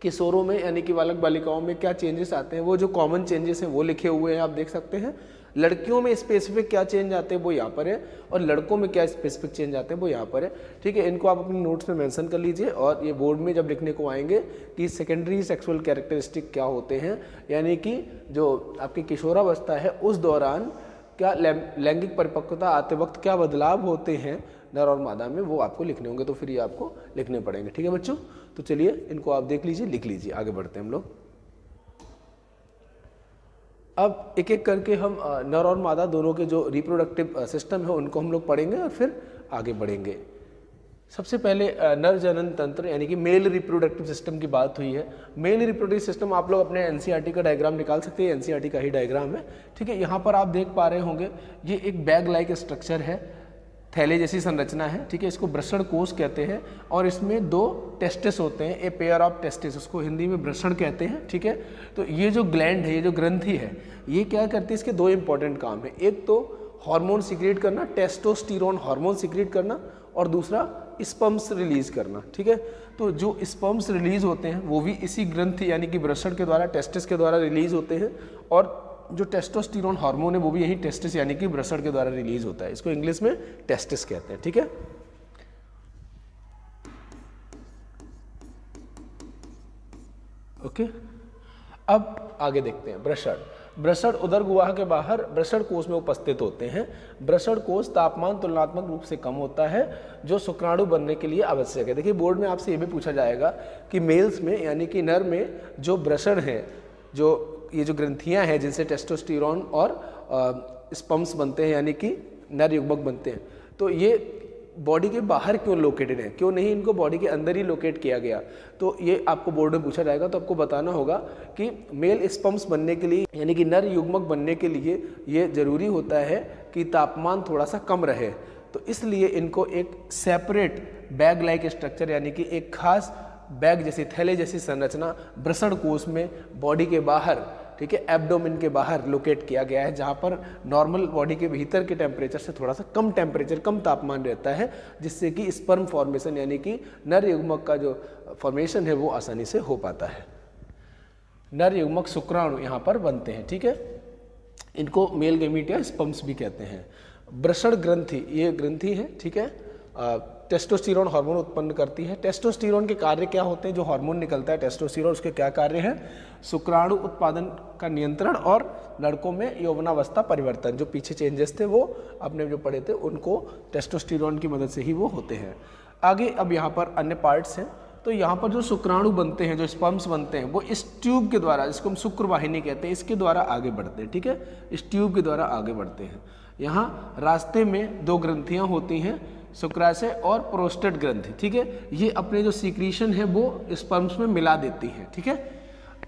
A: किशोरों में यानी कि बालक बालिकाओं में क्या चेंजेस आते हैं, वो जो कॉमन चेंजेस हैं वो लिखे हुए हैं, आप देख सकते हैं। लड़कियों में स्पेसिफिक क्या चेंज आते हैं वो यहाँ पर है, और लड़कों में क्या स्पेसिफिक चेंज आते हैं वो यहाँ पर है। ठीक है, इनको आप अपने नोट्स में मेंशन कर लीजिए, और ये बोर्ड में जब लिखने को आएंगे कि सेकेंडरी सेक्सुअल कैरेक्टरिस्टिक क्या होते हैं, यानी कि जो आपकी किशोरावस्था है उस दौरान क्या लैंगिक परिपक्वता आते वक्त क्या बदलाव होते हैं नर और मादा में, वो आपको लिखने होंगे, तो फिर ये आपको लिखने पड़ेंगे। ठीक है बच्चों, तो चलिए इनको आप देख लीजिए, लिख लीजिए, आगे बढ़ते हैं हम लोग। अब एक एक करके हम नर और मादा दोनों के जो रिप्रोडक्टिव सिस्टम है उनको हम लोग पढ़ेंगे और फिर आगे बढ़ेंगे। सबसे पहले नर जनन तंत्र यानी कि मेल रिप्रोडक्टिव सिस्टम की बात हुई है। मेल रिप्रोडक्टिव सिस्टम आप लोग अपने एनसीईआरटी का डायग्राम निकाल सकते हैं, एनसीईआरटी का ही डायग्राम है। ठीक है, यहाँ पर आप देख पा रहे होंगे ये एक बैग लाइक स्ट्रक्चर है, थैले जैसी संरचना है। ठीक है, इसको वृषण कोश कहते हैं, और इसमें 2 टेस्टिस होते हैं, ए पेयर ऑफ टेस्टिस, उसको हिंदी में वृषण कहते हैं। ठीक है, तो ये जो ग्लैंड है, ये जो ग्रंथि है, ये क्या करती है, इसके 2 इंपॉर्टेंट काम है। एक तो हार्मोन सिक्रिएट करना, टेस्टोस्टेरोन हार्मोन सिक्रिएट करना, और दूसरा स्पर्म्स रिलीज करना। ठीक है, तो जो स्पर्म्स रिलीज होते हैं वो भी इसी ग्रंथि यानी कि वृषण के द्वारा, टेस्टिस के द्वारा रिलीज होते हैं, और जो टेस्टोस्टेरोन हार्मोन है वो भी यही टेस्टिस यानी कि वृषण के द्वारा रिलीज होता है। इसको इंग्लिश में टेस्टिस कहते हैं। ठीक है, ओके, अब आगे देखते हैं। वृषण वृषण उदर गुहा के बाहर वृषण कोश में उपस्थित होते हैं। वृषण कोश तापमान तुलनात्मक रूप से कम होता है, जो शुक्राणु बनने के लिए आवश्यक है। देखिए बोर्ड में आपसे ये भी पूछा जाएगा कि मेल्स में यानी कि नर में जो वृषण है, जो ये जो ग्रंथियां हैं जिनसे टेस्टोस्टेरोन और स्पर्म्स बनते हैं यानी कि नर युग्मक बनते हैं, तो ये बॉडी के बाहर क्यों लोकेटेड है, क्यों नहीं इनको बॉडी के अंदर ही लोकेट किया गया, तो ये आपको बोर्ड में पूछा जाएगा। तो आपको बताना होगा कि मेल स्पर्म्स बनने के लिए यानी कि नर युग्मक बनने के लिए ये जरूरी होता है कि तापमान थोड़ा सा कम रहे, तो इसलिए इनको एक सेपरेट बैग लाइक स्ट्रक्चर यानी कि एक खास बैग जैसी, थैले जैसी संरचना वृषण कोश में बॉडी के बाहर, ठीक है, एब्डोमेन के बाहर लोकेट किया गया है, जहाँ पर नॉर्मल बॉडी के भीतर के टेम्परेचर से थोड़ा सा कम टेम्परेचर, कम तापमान रहता है, जिससे कि स्पर्म फॉर्मेशन यानी कि नर युग्मक का जो फॉर्मेशन है वो आसानी से हो पाता है। नर युग्मक शुक्राणु यहाँ पर बनते हैं। ठीक है, इनको मेल गैमीट या स्पर्म्स भी कहते हैं। वृषण ग्रंथि, ये ग्रंथि है, ठीक है, टेस्टोस्टेरोन हार्मोन उत्पन्न करती है। टेस्टोस्टेरोन के कार्य क्या होते हैं, जो हार्मोन निकलता है टेस्टोस्टेरोन, उसके क्या कार्य हैं, शुक्राणु उत्पादन का नियंत्रण और लड़कों में यौवनावस्था परिवर्तन, जो पीछे चेंजेस थे वो आपने जो पढ़े थे उनको टेस्टोस्टेरोन की मदद से ही वो होते हैं। आगे अब यहाँ पर अन्य पार्ट्स हैं, तो यहाँ पर जो शुक्राणु बनते हैं, जो स्पर्म्स बनते हैं, वो इस ट्यूब के द्वारा, जिसको हम शुक्र वाहिनी कहते हैं, इसके द्वारा आगे बढ़ते हैं। ठीक है, इस ट्यूब के द्वारा आगे बढ़ते हैं। यहाँ रास्ते में 2 ग्रंथियाँ होती हैं, शुक्राशय और प्रोस्टेट ग्रंथि। ठीक है, ये अपने जो सीक्रीशन है वो स्पर्म्स में मिला देती है। ठीक है,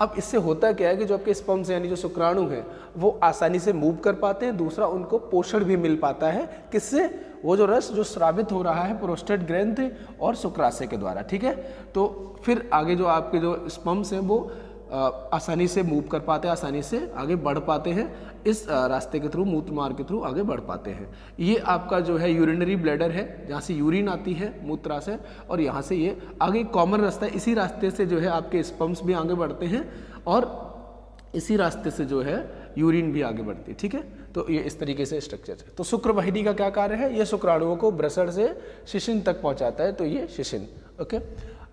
A: अब इससे होता क्या है कि जो आपके स्पर्म्स यानी जो शुक्राणु हैं वो आसानी से मूव कर पाते हैं, दूसरा उनको पोषण भी मिल पाता है, किससे, वो जो रस जो स्रावित हो रहा है प्रोस्टेट ग्रंथि और शुक्राशय के द्वारा। ठीक है, तो फिर आगे जो आपके जो स्पर्म्स हैं वो आसानी से मूव कर पाते हैं, आसानी से आगे बढ़ पाते हैं, इस रास्ते के थ्रू, मूत्र मार्ग के थ्रू आगे बढ़ पाते हैं। ये आपका जो है यूरिनरी ब्लैडर है, जहाँ से यूरिन आती है मूत्राशय, और यहाँ से ये आगे कॉमन रास्ता है, इसी रास्ते से जो है आपके स्पर्म्स भी आगे बढ़ते हैं और इसी रास्ते से जो है यूरिन भी आगे बढ़ती है। ठीक है, तो ये इस तरीके से स्ट्रक्चर है। तो शुक्र वाहिनी का क्या कार्य है, ये शुक्राणुओं को वृषण से शिशिन तक पहुँचाता है, तो ये शिशिन। ओके,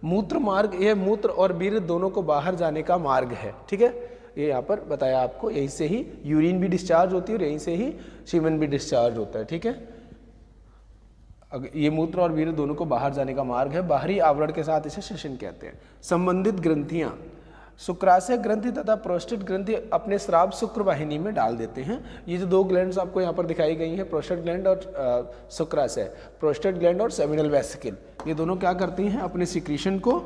A: मूत्र मार्ग, यह मूत्र और वीर्य दोनों को बाहर जाने का मार्ग है। ठीक है, ये यहाँ पर बताया आपको, यहीं से ही यूरिन भी डिस्चार्ज होती है और यहीं से ही सीमेन भी डिस्चार्ज होता है। ठीक है, ये मूत्र और वीर्य दोनों को बाहर जाने का मार्ग है, बाहरी आवरण के साथ इसे शिशिन कहते हैं। संबंधित ग्रंथियाँ, शुक्राशय ग्रंथि तथा प्रोस्टेट ग्रंथि अपने स्राव शुक्र वाहिनी में डाल देते हैं। ये जो 2 ग्लैंड्स आपको यहाँ पर दिखाई गई हैं, प्रोस्टेट ग्लैंड और शुक्राशय, प्रोस्टेट ग्लैंड और सेमिनल वेसिकल, ये दोनों क्या करती हैं, अपने सिक्रीशन को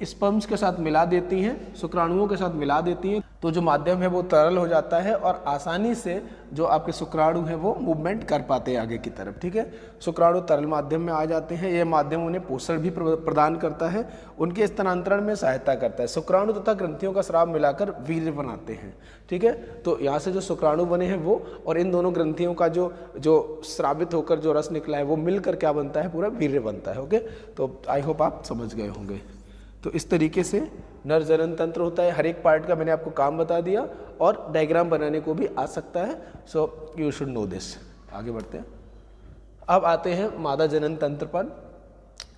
A: स्पर्म्स के साथ मिला देती हैं, शुक्राणुओं के साथ मिला देती हैं, तो जो माध्यम है वो तरल हो जाता है और आसानी से जो आपके शुक्राणु हैं वो मूवमेंट कर पाते हैं आगे की तरफ। ठीक है, शुक्राणु तरल माध्यम में आ जाते हैं, यह माध्यम उन्हें पोषण भी प्रदान करता है, उनके स्थानांतरण में सहायता करता है। शुक्राणु तथा ग्रंथियों का स्राव मिलाकर वीर्य बनाते हैं। ठीक है, तो यहाँ से जो शुक्राणु बने हैं वो और इन दोनों ग्रंथियों का जो स्रावित होकर जो रस निकला है वो मिलकर क्या बनता है, पूरा वीर्य बनता है। ओके, तो आई होप आप समझ गए होंगे। तो इस तरीके से नर जनन तंत्र होता है। हर एक पार्ट का मैंने आपको काम बता दिया और डायग्राम बनाने को भी आ सकता है, so you should know this. आगे बढ़ते हैं। अब आते हैं मादा जनन तंत्र पर।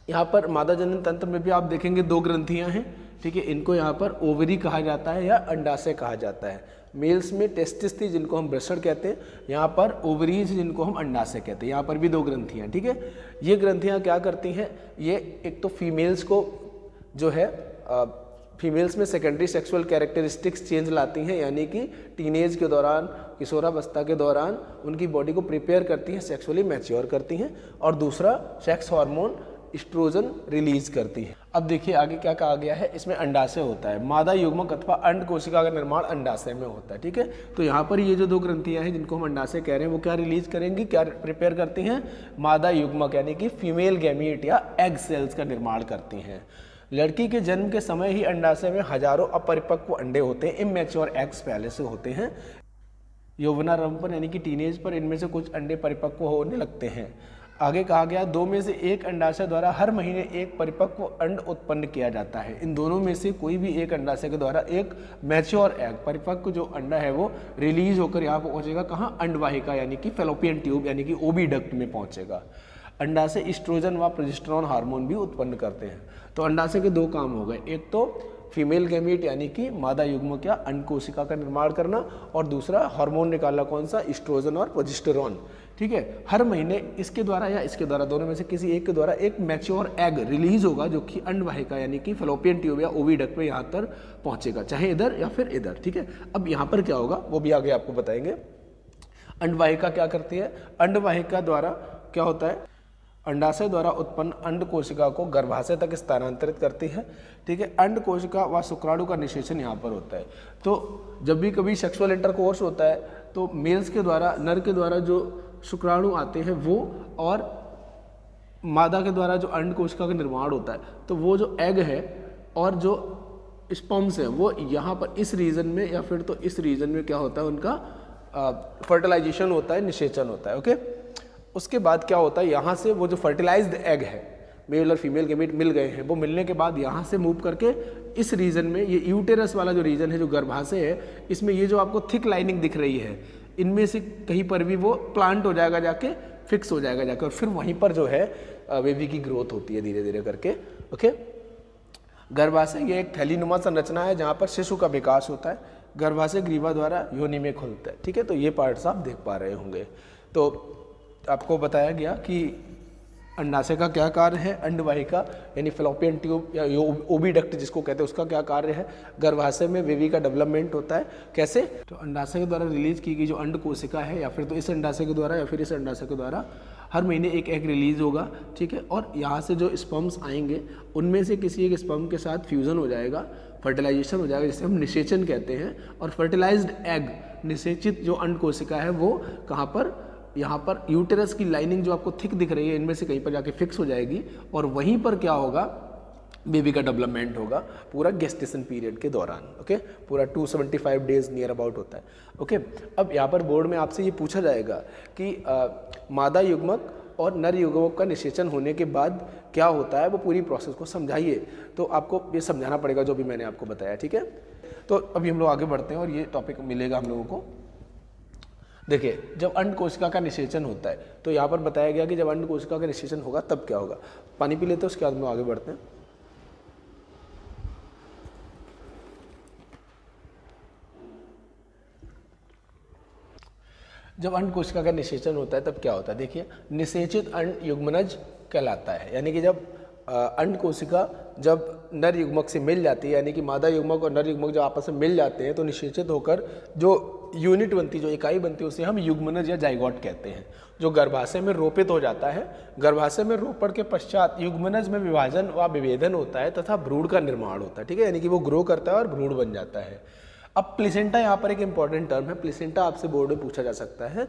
A: यहाँ पर मादा जनन तंत्र में भी आप देखेंगे दो ग्रंथियाँ हैं। ठीक है, इनको यहाँ पर ओवरी कहा जाता है या अंडाशय कहा जाता है। मेल्स में टेस्टिस थी जिनको हम ब्रेस्टड कहते हैं, यहाँ पर ओवरीज जिनको हम अंडाशय कहते हैं। यहाँ पर भी दो ग्रंथियाँ। ठीक है, ये ग्रंथियाँ क्या करती हैं, ये एक तो फीमेल्स को जो है फीमेल्स में सेकेंडरी सेक्सुअल कैरेक्टरिस्टिक्स चेंज लाती हैं, यानी कि टीनेज के दौरान, किशोरावस्था के दौरान उनकी बॉडी को प्रिपेयर करती हैं, सेक्सुअली मैच्योर करती हैं। और दूसरा सेक्स हार्मोन एस्ट्रोजन रिलीज करती है। अब देखिए आगे क्या कहा गया है, इसमें अंडाशय होता है। मादा युग्मक अथवा अंड कोशिका का निर्माण अंडाशय में होता है। ठीक है, तो यहाँ पर ये जो दो ग्रंथियाँ हैं जिनको हम अंडाशय कह रहे हैं वो क्या रिलीज करेंगी, क्या प्रिपेयर करती हैं, मादा युग्मक यानी कि फीमेल गैमीट या एग सेल्स का निर्माण करती हैं। लड़की के जन्म के समय ही अंडाशय में हजारों अपरिपक्व अंडे होते हैं, इमैच्योर एग्स पहले से होते हैं। यौवनारंभ पर यानी कि टीनेज पर इनमें से कुछ अंडे परिपक्व होने लगते हैं। आगे कहा गया दो में से एक अंडाशय द्वारा हर महीने एक परिपक्व अंड उत्पन्न किया जाता है। इन दोनों में से कोई भी एक अंडाशय के द्वारा एक मैच्योर एग, परिपक्व जो अंडा है वो रिलीज होकर यहाँ पर पहुँचेगा कहाँ, अंडवाहिका यानी कि फेलोपियन ट्यूब यानी कि ओविडक्ट में पहुँचेगा। अंडाशय एस्ट्रोजन व प्रोजेस्टेरोन हार्मोन भी उत्पन्न करते हैं। तो अंडाशय के दो काम हो गए, एक तो फीमेल गैमीट यानी कि मादा युग्मक या अंड कोशिका का निर्माण करना, और दूसरा हार्मोन निकालना, कौन सा, एस्ट्रोजन और प्रोजेस्टेरोन। ठीक है, हर महीने इसके द्वारा या इसके द्वारा, दोनों में से किसी एक के द्वारा एक मैच्योर एग रिलीज होगा जो कि अंडवाहिका यानी कि फेलोपियन ट्यूब या ओविडक्ट में यहाँ पर पहुँचेगा, चाहे इधर या फिर इधर। ठीक है, अब यहाँ पर क्या होगा वो भी आगे आपको बताएंगे। अंडवाहिका क्या करती है, अंडवाहिका द्वारा क्या होता है, अंडाशय द्वारा उत्पन्न अंड कोशिका को गर्भाशय तक स्थानांतरित करती है। ठीक है, अंड कोशिका व शुक्राणु का निषेचन यहाँ पर होता है। तो जब भी कभी सेक्सुअल इंटरकोर्स होता है तो मेल्स के द्वारा, नर के द्वारा जो शुक्राणु आते हैं वो, और मादा के द्वारा जो अंड कोशिका का निर्माण होता है, तो वो जो एग है और जो स्पर्म्स है वो यहाँ पर इस रीजन में या फिर तो इस रीजन में क्या होता है, उनका फर्टिलाइजेशन होता है, निषेचन होता है। ओके, उसके बाद क्या होता है, यहाँ से वो जो फर्टिलाइज्ड एग है, मेल और फीमेल गैमीट मिल गए हैं, वो मिलने के बाद यहाँ से मूव करके इस रीजन में, ये यूटेरस वाला जो रीजन है, जो गर्भाशय है, इसमें ये जो आपको थिक लाइनिंग दिख रही है, इनमें से कहीं पर भी वो प्लांट हो जाएगा, जाके फिक्स हो जाएगा जाकर, और फिर वहीं पर जो है बेबी की ग्रोथ होती है धीरे धीरे करके। ओके, गर्भाशय ये एक थैलीनुमा संरचना है जहाँ पर शिशु का विकास होता है। गर्भाशय ग्रीवा द्वारा योनि में खुलता है। ठीक है, तो ये पार्ट्स आप देख पा रहे होंगे। तो आपको बताया गया कि अंडाशय का क्या कार्य है, अंडवाहिका यानी फेलोपियन ट्यूब या ओविडक्ट जिसको कहते हैं उसका क्या कार्य है, गर्भाशय में बेबी का डेवलपमेंट होता है। कैसे, तो अंडाशय के द्वारा रिलीज की गई जो अंड कोशिका है, या फिर तो इस अंडाशय के द्वारा या फिर इस अंडाशय के द्वारा हर महीने एक एग रिलीज होगा। ठीक है, और यहाँ से जो स्पर्म्स आएंगे उनमें से किसी एक स्पर्म के साथ फ्यूजन हो जाएगा, फर्टिलाइजेशन हो जाएगा, जिसे हम निषेचन कहते हैं। और फर्टिलाइज्ड एग, निषेचित जो अंड कोशिका है वो कहाँ पर, यहाँ पर यूटेरस की लाइनिंग जो आपको थिक दिख रही है, इनमें से कहीं पर जाके फिक्स हो जाएगी, और वहीं पर क्या होगा, बेबी का डेवलपमेंट होगा पूरा गेस्टेशन पीरियड के दौरान। ओके, पूरा 275 डेज नियर अबाउट होता है। ओके, अब यहाँ पर बोर्ड में आपसे ये पूछा जाएगा कि मादा युग्मक और नर युग्मक का निषेचन होने के बाद क्या होता है, वो पूरी प्रोसेस को समझाइए। तो आपको ये समझाना पड़ेगा जो भी मैंने आपको बताया। ठीक है, तो अभी हम लोग आगे बढ़ते हैं और ये टॉपिक मिलेगा हम लोगों को। देखिए, जब अंड कोशिका का निषेचन होता है तो यहाँ पर बताया गया कि जब अंड कोशिका का निषेचन होगा तब क्या होगा। पानी पी लेते हैं, उसके बाद हम लोग आगे बढ़ते हैं। जब अंड कोशिका का निषेचन होता है तब क्या होता है, देखिए, निषेचित अंड युग्मनज कहलाता है। यानी कि जब अंड कोशिका जब नर युग्मक से मिल जाती है, यानी कि मादा युग्मक और नर युग्मक जब आपस में मिल जाते हैं तो निषेचित होकर जो यूनिट बनती, जो इकाई बनती है, उसे हम युग्मनज या जाइगोट कहते हैं, जो गर्भाशय में रोपित हो जाता है। गर्भाशय में रोपण के पश्चात युग्मनज में विभाजन व विभेदन होता है तथा भ्रूण का निर्माण होता है, ठीक है, यानी कि वो ग्रो करता है और भ्रूण बन जाता है। अब प्लेसेंटा यहाँ पर एक इंपॉर्टेंट टर्म है। प्लेसेंटा आपसे बोर्ड में पूछा जा सकता है।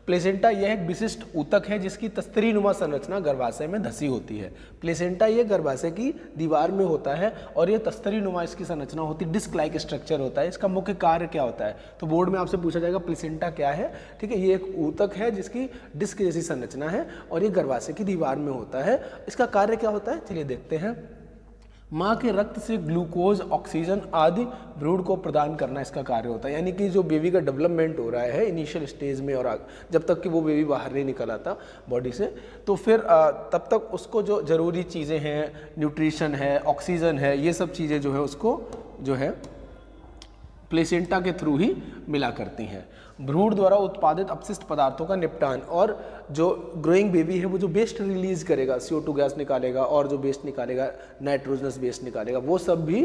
A: प्लेसेंटा यह एक विशिष्ट ऊतक है जिसकी तस्तरीनुमा संरचना गर्भाशय में धसी होती है। प्लेसेंटा ये गर्भाशय की दीवार में होता है और ये तस्तरीनुमा इसकी संरचना होती है, डिस्क लाइक स्ट्रक्चर होता है। इसका मुख्य कार्य क्या होता है, तो बोर्ड में आपसे पूछा जाएगा प्लेसेंटा क्या है, ठीक है। ये एक ऊतक है जिसकी डिस्क जैसी संरचना है और ये गर्भाशय की दीवार में होता है। इसका कार्य क्या होता है, चलिए देखते हैं। माँ के रक्त से ग्लूकोज, ऑक्सीजन आदि भ्रूण को प्रदान करना इसका कार्य होता है। यानी कि जो बेबी का डेवलपमेंट हो रहा है इनिशियल स्टेज में और जब तक कि वो बेबी बाहर नहीं निकल आता बॉडी से, तो फिर तब तक उसको जो ज़रूरी चीज़ें हैं, न्यूट्रिशन है, ऑक्सीजन है, ये सब चीज़ें जो है उसको जो है प्लेसेंटा के थ्रू ही मिला करती हैं। भ्रूण द्वारा उत्पादित अपशिष्ट पदार्थों का निपटान, और जो ग्रोइंग बेबी है वो जो वेस्ट रिलीज करेगा, CO2 गैस निकालेगा और जो वेस्ट निकालेगा, नाइट्रोजनस वेस्ट निकालेगा, वो सब भी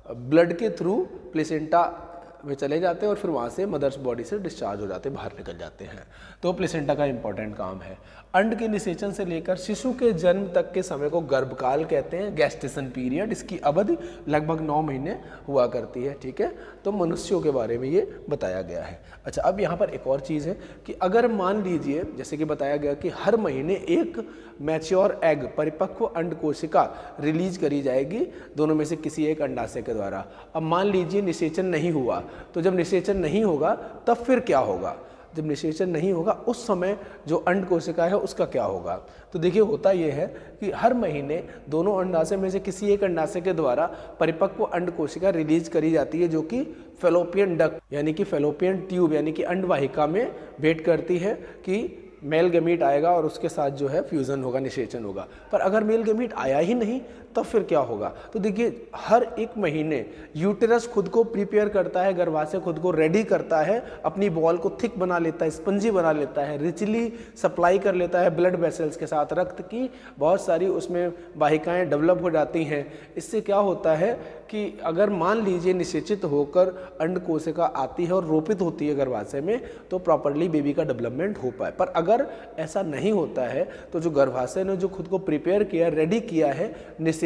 A: ब्लड के थ्रू प्लेसेंटा में चले जाते हैं और फिर वहाँ से मदर्स बॉडी से डिस्चार्ज हो जाते हैं, बाहर निकल जाते हैं। तो प्लेसेंटा का इंपॉर्टेंट काम है। अंड के निषेचन से लेकर शिशु के जन्म तक के समय को गर्भकाल कहते हैं, गेस्टेशन पीरियड। इसकी अवधि लगभग 9 महीने हुआ करती है, ठीक है। तो मनुष्यों के बारे में ये बताया गया है। अच्छा, अब यहाँ पर एक और चीज़ है कि अगर मान लीजिए, जैसे कि बताया गया कि हर महीने एक मैच्योर एग, परिपक्व अंड कोशिका रिलीज करी जाएगी दोनों में से किसी एक अंडाशय के द्वारा। अब मान लीजिए निषेचन नहीं हुआ, तो जब निषेचन नहीं होगा तब फिर क्या होगा, जब निषेचन नहीं होगा उस समय जो अंड कोशिका है उसका क्या होगा। तो देखिए, होता यह है कि हर महीने दोनों अंडाशय में से किसी एक अंडाशय के द्वारा परिपक्व अंड कोशिका रिलीज करी जाती है, जो कि फेलोपियन डक्ट यानी कि फेलोपियन ट्यूब यानी कि अंडवाहिका में वेट करती है कि मेल गैमीट आएगा और उसके साथ जो है फ्यूज़न होगा, निषेचन होगा। पर अगर मेल गैमीट आया ही नहीं तब फिर क्या होगा, तो देखिए हर एक महीने यूटेरस खुद को प्रिपेयर करता है, गर्भाशय खुद को रेडी करता है, अपनी बॉल को थिक बना लेता है, स्पंजी बना लेता है, रिचली सप्लाई कर लेता है ब्लड वेसल्स के साथ, रक्त की बहुत सारी उसमें वाहिकाएं डेवलप हो जाती हैं। इससे क्या होता है कि अगर मान लीजिए निषेचित होकर अंड कोशिका आती है और रोपित होती है गर्भाशय में, तो प्रॉपरली बेबी का डेवलपमेंट हो पाए। पर अगर ऐसा नहीं होता है तो जो गर्भाशय ने जो खुद को प्रिपेयर किया, रेडी किया है निषेचित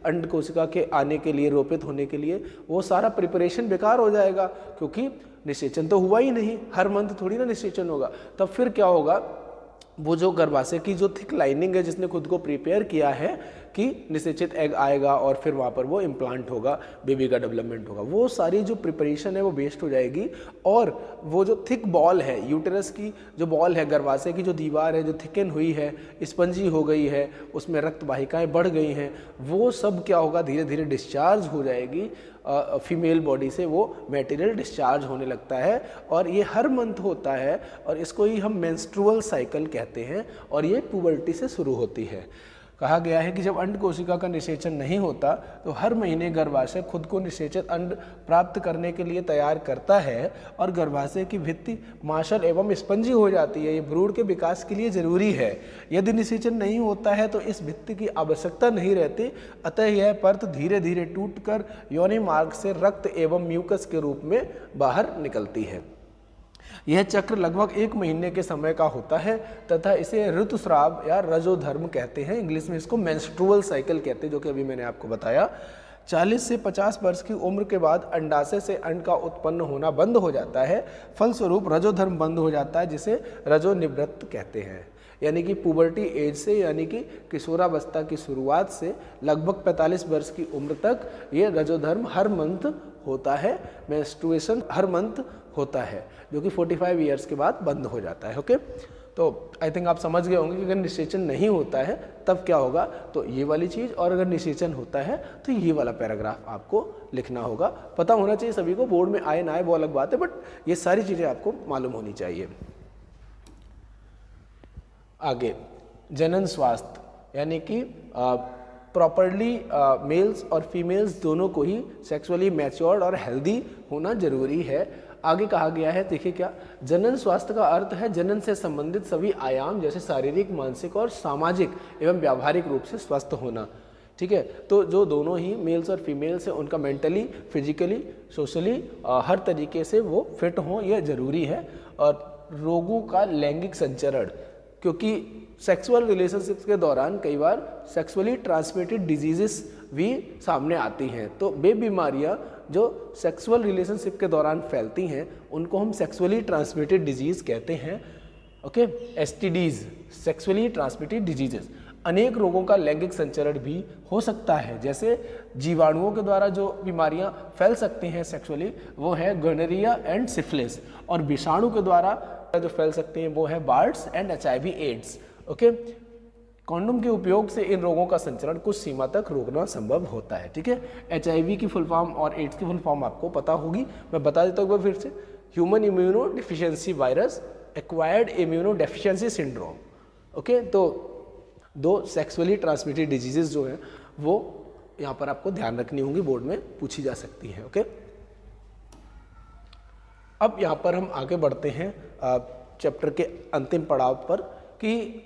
A: अंड कोशिका के आने के लिए, रोपित होने के लिए, वो सारा प्रिपरेशन बेकार हो जाएगा, क्योंकि निषेचन तो हुआ ही नहीं, हर मंथ थोड़ी ना निषेचन होगा। तब फिर क्या होगा, वो जो गर्भाशय की जो थिक लाइनिंग है जिसने खुद को प्रिपेयर किया है कि निषेचित एग आएगा और फिर वहाँ पर वो इम्प्लांट होगा, बेबी का डेवलपमेंट होगा, वो सारी जो प्रिपरेशन है वो वेस्ट हो जाएगी। और वो जो थिक बॉल है, यूटेरस की जो बॉल है, गर्भाशय की जो दीवार है जो थिकन हुई है, स्पंजी हो गई है, उसमें रक्त वाहिकाएँ बढ़ गई हैं, वो सब क्या होगा, धीरे धीरे डिस्चार्ज हो जाएगी। फीमेल बॉडी से वो मटेरियल डिस्चार्ज होने लगता है और ये हर मंथ होता है और इसको ही हम मेंस्ट्रुअल साइकिल कहते हैं और ये पुबर्टी से शुरू होती है। कहा गया है कि जब अंड कोशिका का निषेचन नहीं होता तो हर महीने गर्भाशय खुद को निषेचित अंड प्राप्त करने के लिए तैयार करता है और गर्भाशय की भित्ति मांसल एवं स्पंजी हो जाती है। ये भ्रूण के विकास के लिए जरूरी है। यदि निषेचन नहीं होता है तो इस भित्ति की आवश्यकता नहीं रहती, अतः यह परत धीरे धीरे टूटकर योनि मार्ग से रक्त एवं म्यूकस के रूप में बाहर निकलती है। यह चक्र लगभग 1 महीने के समय का होता है तथा इसे ऋतुस्राव या रजोधर्म कहते हैं। इंग्लिश में इसको मेंस्ट्रुअल साइकिल कहते हैं, जो कि अभी मैंने आपको बताया। 40 से 50 वर्ष की उम्र के बाद अंडाशय से अंड का उत्पन्न होना बंद हो जाता है, फलस्वरूप रजोधर्म बंद हो जाता है, जिसे रजोनिवृत्त कहते हैं। यानी कि पुबर्टी एज से, यानी कि किशोरावस्था की शुरुआत से लगभग 45 वर्ष की उम्र तक ये रजोधर्म हर मंथ होता है, मेंस्ट्रुएशन हर मंथ होता है, जो कि 45 ईयर्स के बाद बंद हो जाता है। ओके, तो आई थिंक आप समझ गए होंगे कि अगर निषेचन नहीं होता है तब क्या होगा, तो ये वाली चीज़, और अगर निषेचन होता है तो ये वाला पैराग्राफ आपको लिखना होगा। पता होना चाहिए सभी को, बोर्ड में आए ना आए वो अलग बात है, बट ये सारी चीज़ें आपको मालूम होनी चाहिए। आगे जनन स्वास्थ्य, यानी कि प्रॉपरली मेल्स और फीमेल्स दोनों को ही सेक्सुअली मैच्योर्ड और हेल्दी होना जरूरी है। आगे कहा गया है, देखिए क्या, जनन स्वास्थ्य का अर्थ है जनन से संबंधित सभी आयाम जैसे शारीरिक, मानसिक और सामाजिक एवं व्यावहारिक रूप से स्वस्थ होना। ठीक है। तो जो दोनों ही मेल्स और फीमेल्स हैं उनका मेंटली, फिजिकली, सोशली हर तरीके से वो फिट हों, यह ज़रूरी है। और रोगों का लैंगिक संचरण, क्योंकि सेक्सुअल रिलेशनशिप्स के दौरान कई बार सेक्सुअली ट्रांसमिटेड डिजीजेस भी सामने आती हैं। तो वे बीमारियां जो सेक्सुअल रिलेशनशिप के दौरान फैलती हैं उनको हम सेक्सुअली ट्रांसमिटेड डिजीज़ कहते हैं। Okay, STDs, sexually transmitted diseases. अनेक रोगों का लैंगिक संचरण भी हो सकता है, जैसे जीवाणुओं के द्वारा जो बीमारियां फैल सकती हैं सेक्सुअली वो है गोनोरिया एंड सिफिलिस, और विषाणु के द्वारा जो फैल सकती हैं वो है birds and HIV AIDS. Okay, condom के उपयोग से इन रोगों का संचरण कुछ सीमा तक रोकना संभव होता है। ठीक है, एचआईवी की फुल फॉर्म और एड्स की फुल फॉर्म आपको पता होगी, मैं बता देता हूँ फिर से। Human immuno deficiency virus, acquired immuno deficiency syndrome. Okay, तो दो सेक्सुअली ट्रांसमिटेड डिजीजेस जो हैं वो यहाँ पर आपको ध्यान रखनी होंगी, बोर्ड में पूछी जा सकती है। ओके, अब यहाँ पर हम आगे बढ़ते हैं चैप्टर के अंतिम पड़ाव पर कि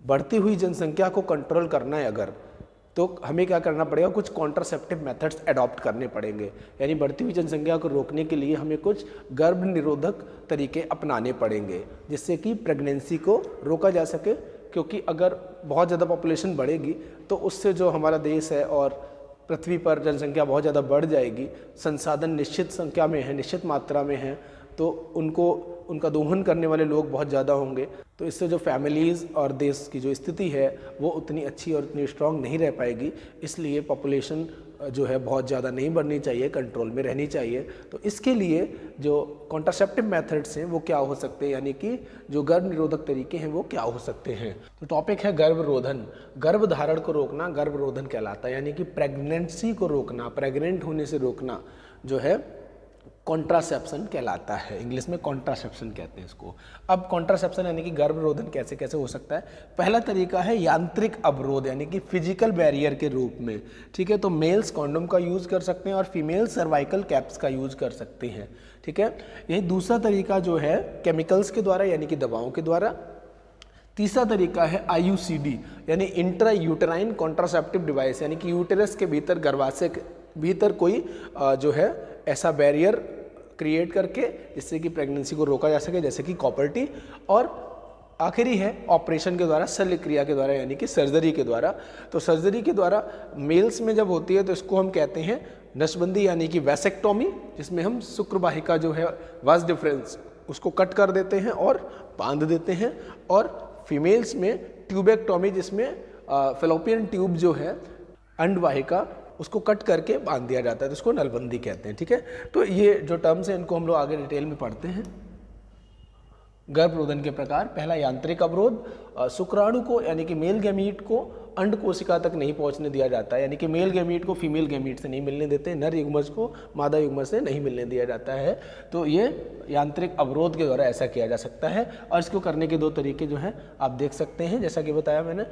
A: बढ़ती हुई जनसंख्या को कंट्रोल करना है अगर, तो हमें क्या करना पड़ेगा, कुछ कॉन्ट्रासेप्टिव मेथड्स अडॉप्ट करने पड़ेंगे। यानी बढ़ती हुई जनसंख्या को रोकने के लिए हमें कुछ गर्भ निरोधक तरीके अपनाने पड़ेंगे जिससे कि प्रेगनेंसी को रोका जा सके, क्योंकि अगर बहुत ज़्यादा पॉपुलेशन बढ़ेगी तो उससे जो हमारा देश है और पृथ्वी पर जनसंख्या बहुत ज़्यादा बढ़ जाएगी, संसाधन निश्चित संख्या में है, निश्चित मात्रा में है, तो उनका दोहन करने वाले लोग बहुत ज़्यादा होंगे, तो इससे जो फैमिलीज़ और देश की जो स्थिति है वो उतनी अच्छी और उतनी स्ट्रांग नहीं रह पाएगी। इसलिए पॉपुलेशन जो है बहुत ज़्यादा नहीं बढ़नी चाहिए, कंट्रोल में रहनी चाहिए। तो इसके लिए जो कॉन्ट्रासेप्टिव मेथड्स हैं वो क्या हो सकते हैं, यानी कि जो गर्भ निरोधक तरीके हैं वो क्या हो सकते हैं। तो टॉपिक है गर्भरोधन। गर्भधारण को रोकना गर्भरोधन कहलाता है, यानी कि प्रेगनेंसी को रोकना, प्रेग्नेंट होने से रोकना जो है कॉन्ट्रासेप्शन कहलाता है। इंग्लिश में कॉन्ट्रासेप्शन कहते हैं इसको। अब कॉन्ट्रासेप्शन यानी कि गर्भरोधन कैसे कैसे हो सकता है। पहला तरीका है यांत्रिक अवरोध, यानी कि फिजिकल बैरियर के रूप में। ठीक है, तो मेल्स कॉन्डोम का यूज़ कर सकते हैं और फीमेल सर्वाइकल कैप्स का यूज़ कर सकते हैं। ठीक है, यही दूसरा तरीका जो है केमिकल्स के द्वारा, यानी कि दवाओं के द्वारा। तीसरा तरीका है IUCD, यानी इंट्रा यूटेराइन कॉन्ट्रासेप्टिव डिवाइस, यानी कि यूटेरस के भीतर, गर्भाशय के भीतर कोई जो है ऐसा बैरियर क्रिएट करके जिससे कि प्रेगनेंसी को रोका जा सके, जैसे कि कॉपर टी। और आखिरी है ऑपरेशन के द्वारा, शल्य क्रिया के द्वारा, यानी कि सर्जरी के द्वारा। तो सर्जरी के द्वारा मेल्स में जब होती है तो इसको हम कहते हैं नसबंदी, यानी कि वैसेक्टोमी, जिसमें हम शुक्रवाहिका जो है वास डिफरेंस उसको कट कर देते हैं और बांध देते हैं। और फीमेल्स में ट्यूबेक्टोमी, जिसमें फेलोपियन ट्यूब जो है अंडवाहिका उसको कट करके बांध दिया जाता है, तो इसको नलबंदी कहते हैं। ठीक है, तो ये जो टर्म्स हैं इनको हम लोग आगे डिटेल में पढ़ते हैं। गर्भरोधन के प्रकार, पहला यांत्रिक अवरोध, शुक्राणु को यानी कि मेल गैमीट को अंड कोशिका तक नहीं पहुंचने दिया जाता है, यानी कि मेल गैमीट को फीमेल गैमीट से नहीं मिलने देते, नर युग्मज को मादा युग्मज से नहीं मिलने दिया जाता है। तो ये यांत्रिक अवरोध के द्वारा ऐसा किया जा सकता है। और इसको करने के दो तरीके जो हैं आप देख सकते हैं, जैसा कि बताया मैंने।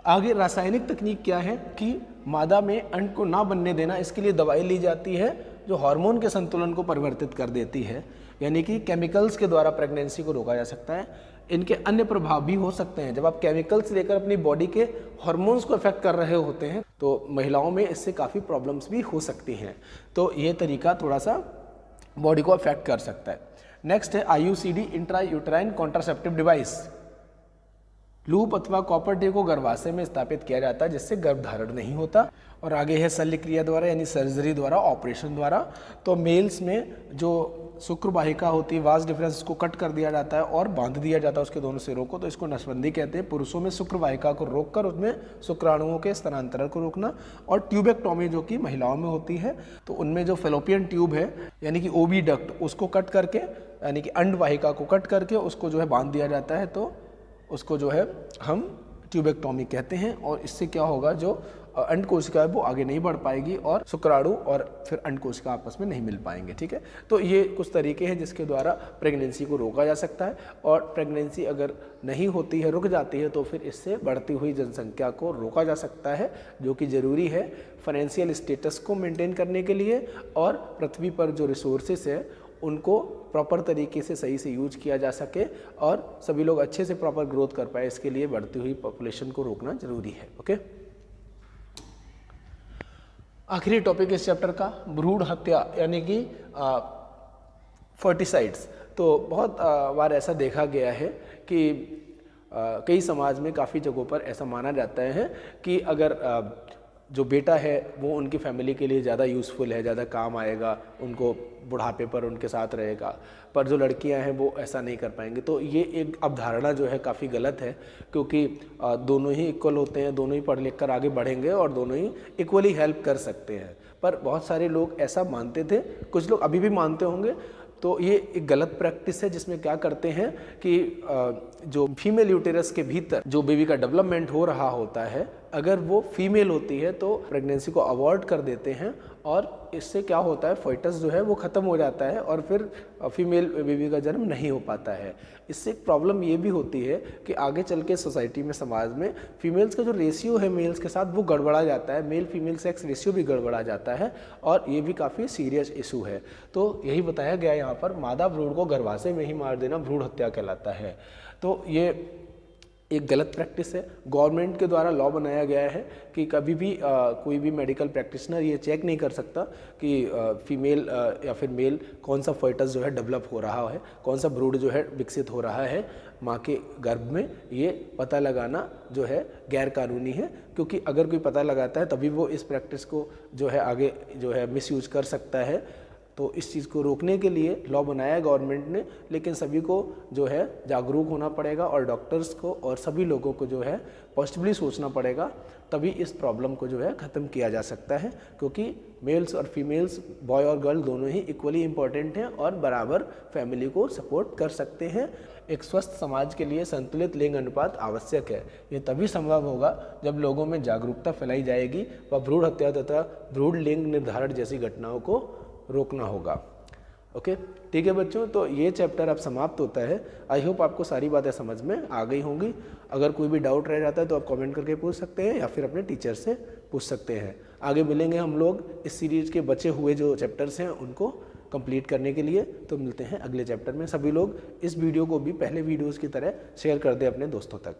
A: आगे रासायनिक तकनीक क्या है कि मादा में अंड को ना बनने देना, इसके लिए दवाई ली जाती है जो हार्मोन के संतुलन को परिवर्तित कर देती है, यानी कि केमिकल्स के द्वारा प्रेगनेंसी को रोका जा सकता है। इनके अन्य प्रभाव भी हो सकते हैं। जब आप केमिकल्स लेकर अपनी बॉडी के हार्मोन्स को अफेक्ट कर रहे होते हैं तो महिलाओं में इससे काफ़ी प्रॉब्लम्स भी हो सकती हैं। तो ये तरीका थोड़ा सा बॉडी को अफेक्ट कर सकता है। नेक्स्ट है IUCD, intra uterine contraceptive device. Loop अथवा कॉपर टी को गर्भाशय में स्थापित किया जाता है जिससे गर्भधारण नहीं होता। और आगे है शल्य क्रिया द्वारा, यानी सर्जरी द्वारा, ऑपरेशन द्वारा। तो मेल्स में जो शुक्रवाहिका होती है वास डिफरेंस को कट कर दिया जाता है और बांध दिया जाता है उसके दोनों सिरों को, तो इसको नसबंदी कहते हैं। पुरुषों में शुक्रवाहिका को रोककर उसमें शुक्राणुओं के स्थानांतरण को रोकना। और ट्यूबेक्टोमी जो कि महिलाओं में होती है, तो उनमें जो फेलोपियन ट्यूब है यानी कि ओवी डक्ट उसको कट करके, यानी कि अंडवाहिका को कट करके उसको जो है बांध दिया जाता है, तो उसको जो है हम ट्यूबेक्टोमी कहते हैं। और इससे क्या होगा, जो अंड कोशिका है वो आगे नहीं बढ़ पाएगी और शुक्राणु और फिर अंड कोशिका आपस में नहीं मिल पाएंगे। ठीक है, तो ये कुछ तरीके हैं जिसके द्वारा प्रेगनेंसी को रोका जा सकता है। और प्रेगनेंसी अगर नहीं होती है, रुक जाती है, तो फिर इससे बढ़ती हुई जनसंख्या को रोका जा सकता है, जो कि ज़रूरी है फाइनेंशियल स्टेटस को मेंटेन करने के लिए और पृथ्वी पर जो रिसोर्सेस है उनको प्रॉपर तरीके से सही से यूज किया जा सके और सभी लोग अच्छे से प्रॉपर ग्रोथ कर पाए। इसके लिए बढ़ती हुई पॉपुलेशन को रोकना जरूरी है। ओके, आखिरी टॉपिक इस चैप्टर का भ्रूण हत्या यानी कि फर्टिसाइड्स। तो बहुत बार ऐसा देखा गया है कि कई समाज में काफ़ी जगहों पर ऐसा माना जाता है कि अगर जो बेटा है वो उनकी फैमिली के लिए ज़्यादा यूज़फुल है, ज़्यादा काम आएगा, उनको बुढ़ापे पर उनके साथ रहेगा, पर जो लड़कियां हैं वो ऐसा नहीं कर पाएंगी। तो ये एक अवधारणा जो है काफ़ी गलत है, क्योंकि दोनों ही इक्वल होते हैं, दोनों ही पढ़ लिख कर आगे बढ़ेंगे और दोनों ही इक्वली हेल्प कर सकते हैं। पर बहुत सारे लोग ऐसा मानते थे, कुछ लोग अभी भी मानते होंगे। तो ये एक गलत प्रैक्टिस है, जिसमें क्या करते हैं कि जो फीमेल यूटेरस के भीतर जो बेबी का डेवलपमेंट हो रहा होता है, अगर वो फीमेल होती है तो प्रेगनेंसी को अवॉइड कर देते हैं और इससे क्या होता है, फॉइटस जो है वो ख़त्म हो जाता है और फिर फीमेल बेबी का जन्म नहीं हो पाता है। इससे एक प्रॉब्लम ये भी होती है कि आगे चल के सोसाइटी में, समाज में फीमेल्स का जो रेशियो है मेल्स के साथ वो गड़बड़ा जाता है, मेल फीमेल सेक्स रेशियो भी गड़बड़ा जाता है और ये भी काफ़ी सीरियस इशू है। तो यही बताया गया यहाँ पर, मादा भ्रूण को गर्भाशय में ही मार देना भ्रूण हत्या कहलाता है। तो ये एक गलत प्रैक्टिस है। गवर्नमेंट के द्वारा लॉ बनाया गया है कि कभी भी कोई भी मेडिकल प्रैक्टिशनर ये चेक नहीं कर सकता कि फीमेल या फिर मेल कौन सा फॉइटस जो है डेवलप हो रहा है, कौन सा भ्रूण जो है विकसित हो रहा है माँ के गर्भ में। ये पता लगाना जो है गैर कानूनी है, क्योंकि अगर कोई पता लगाता है तभी वो इस प्रैक्टिस को जो है आगे जो है मिसयूज कर सकता है। तो इस चीज़ को रोकने के लिए लॉ बनाया है गवर्नमेंट ने, लेकिन सभी को जो है जागरूक होना पड़ेगा और डॉक्टर्स को और सभी लोगों को जो है पॉजिटिवली सोचना पड़ेगा, तभी इस प्रॉब्लम को जो है ख़त्म किया जा सकता है। क्योंकि मेल्स और फीमेल्स, बॉय और गर्ल दोनों ही इक्वली इम्पॉर्टेंट हैं और बराबर फैमिली को सपोर्ट कर सकते हैं। एक स्वस्थ समाज के लिए संतुलित लिंग अनुपात आवश्यक है। ये तभी संभव होगा जब लोगों में जागरूकता फैलाई जाएगी व भ्रूण हत्या तथा भ्रूण लिंग निर्धारण जैसी घटनाओं को रोकना होगा। ओके, ठीक है बच्चों, तो ये चैप्टर अब समाप्त होता है। आई होप आपको सारी बातें समझ में आ गई होंगी। अगर कोई भी डाउट रह जाता है तो आप कमेंट करके पूछ सकते हैं या फिर अपने टीचर से पूछ सकते हैं। आगे मिलेंगे हम लोग इस सीरीज के बचे हुए जो चैप्टर्स हैं उनको कंप्लीट करने के लिए। तो मिलते हैं अगले चैप्टर में। सभी लोग इस वीडियो को भी पहले वीडियोज़ की तरह शेयर कर दें अपने दोस्तों तक।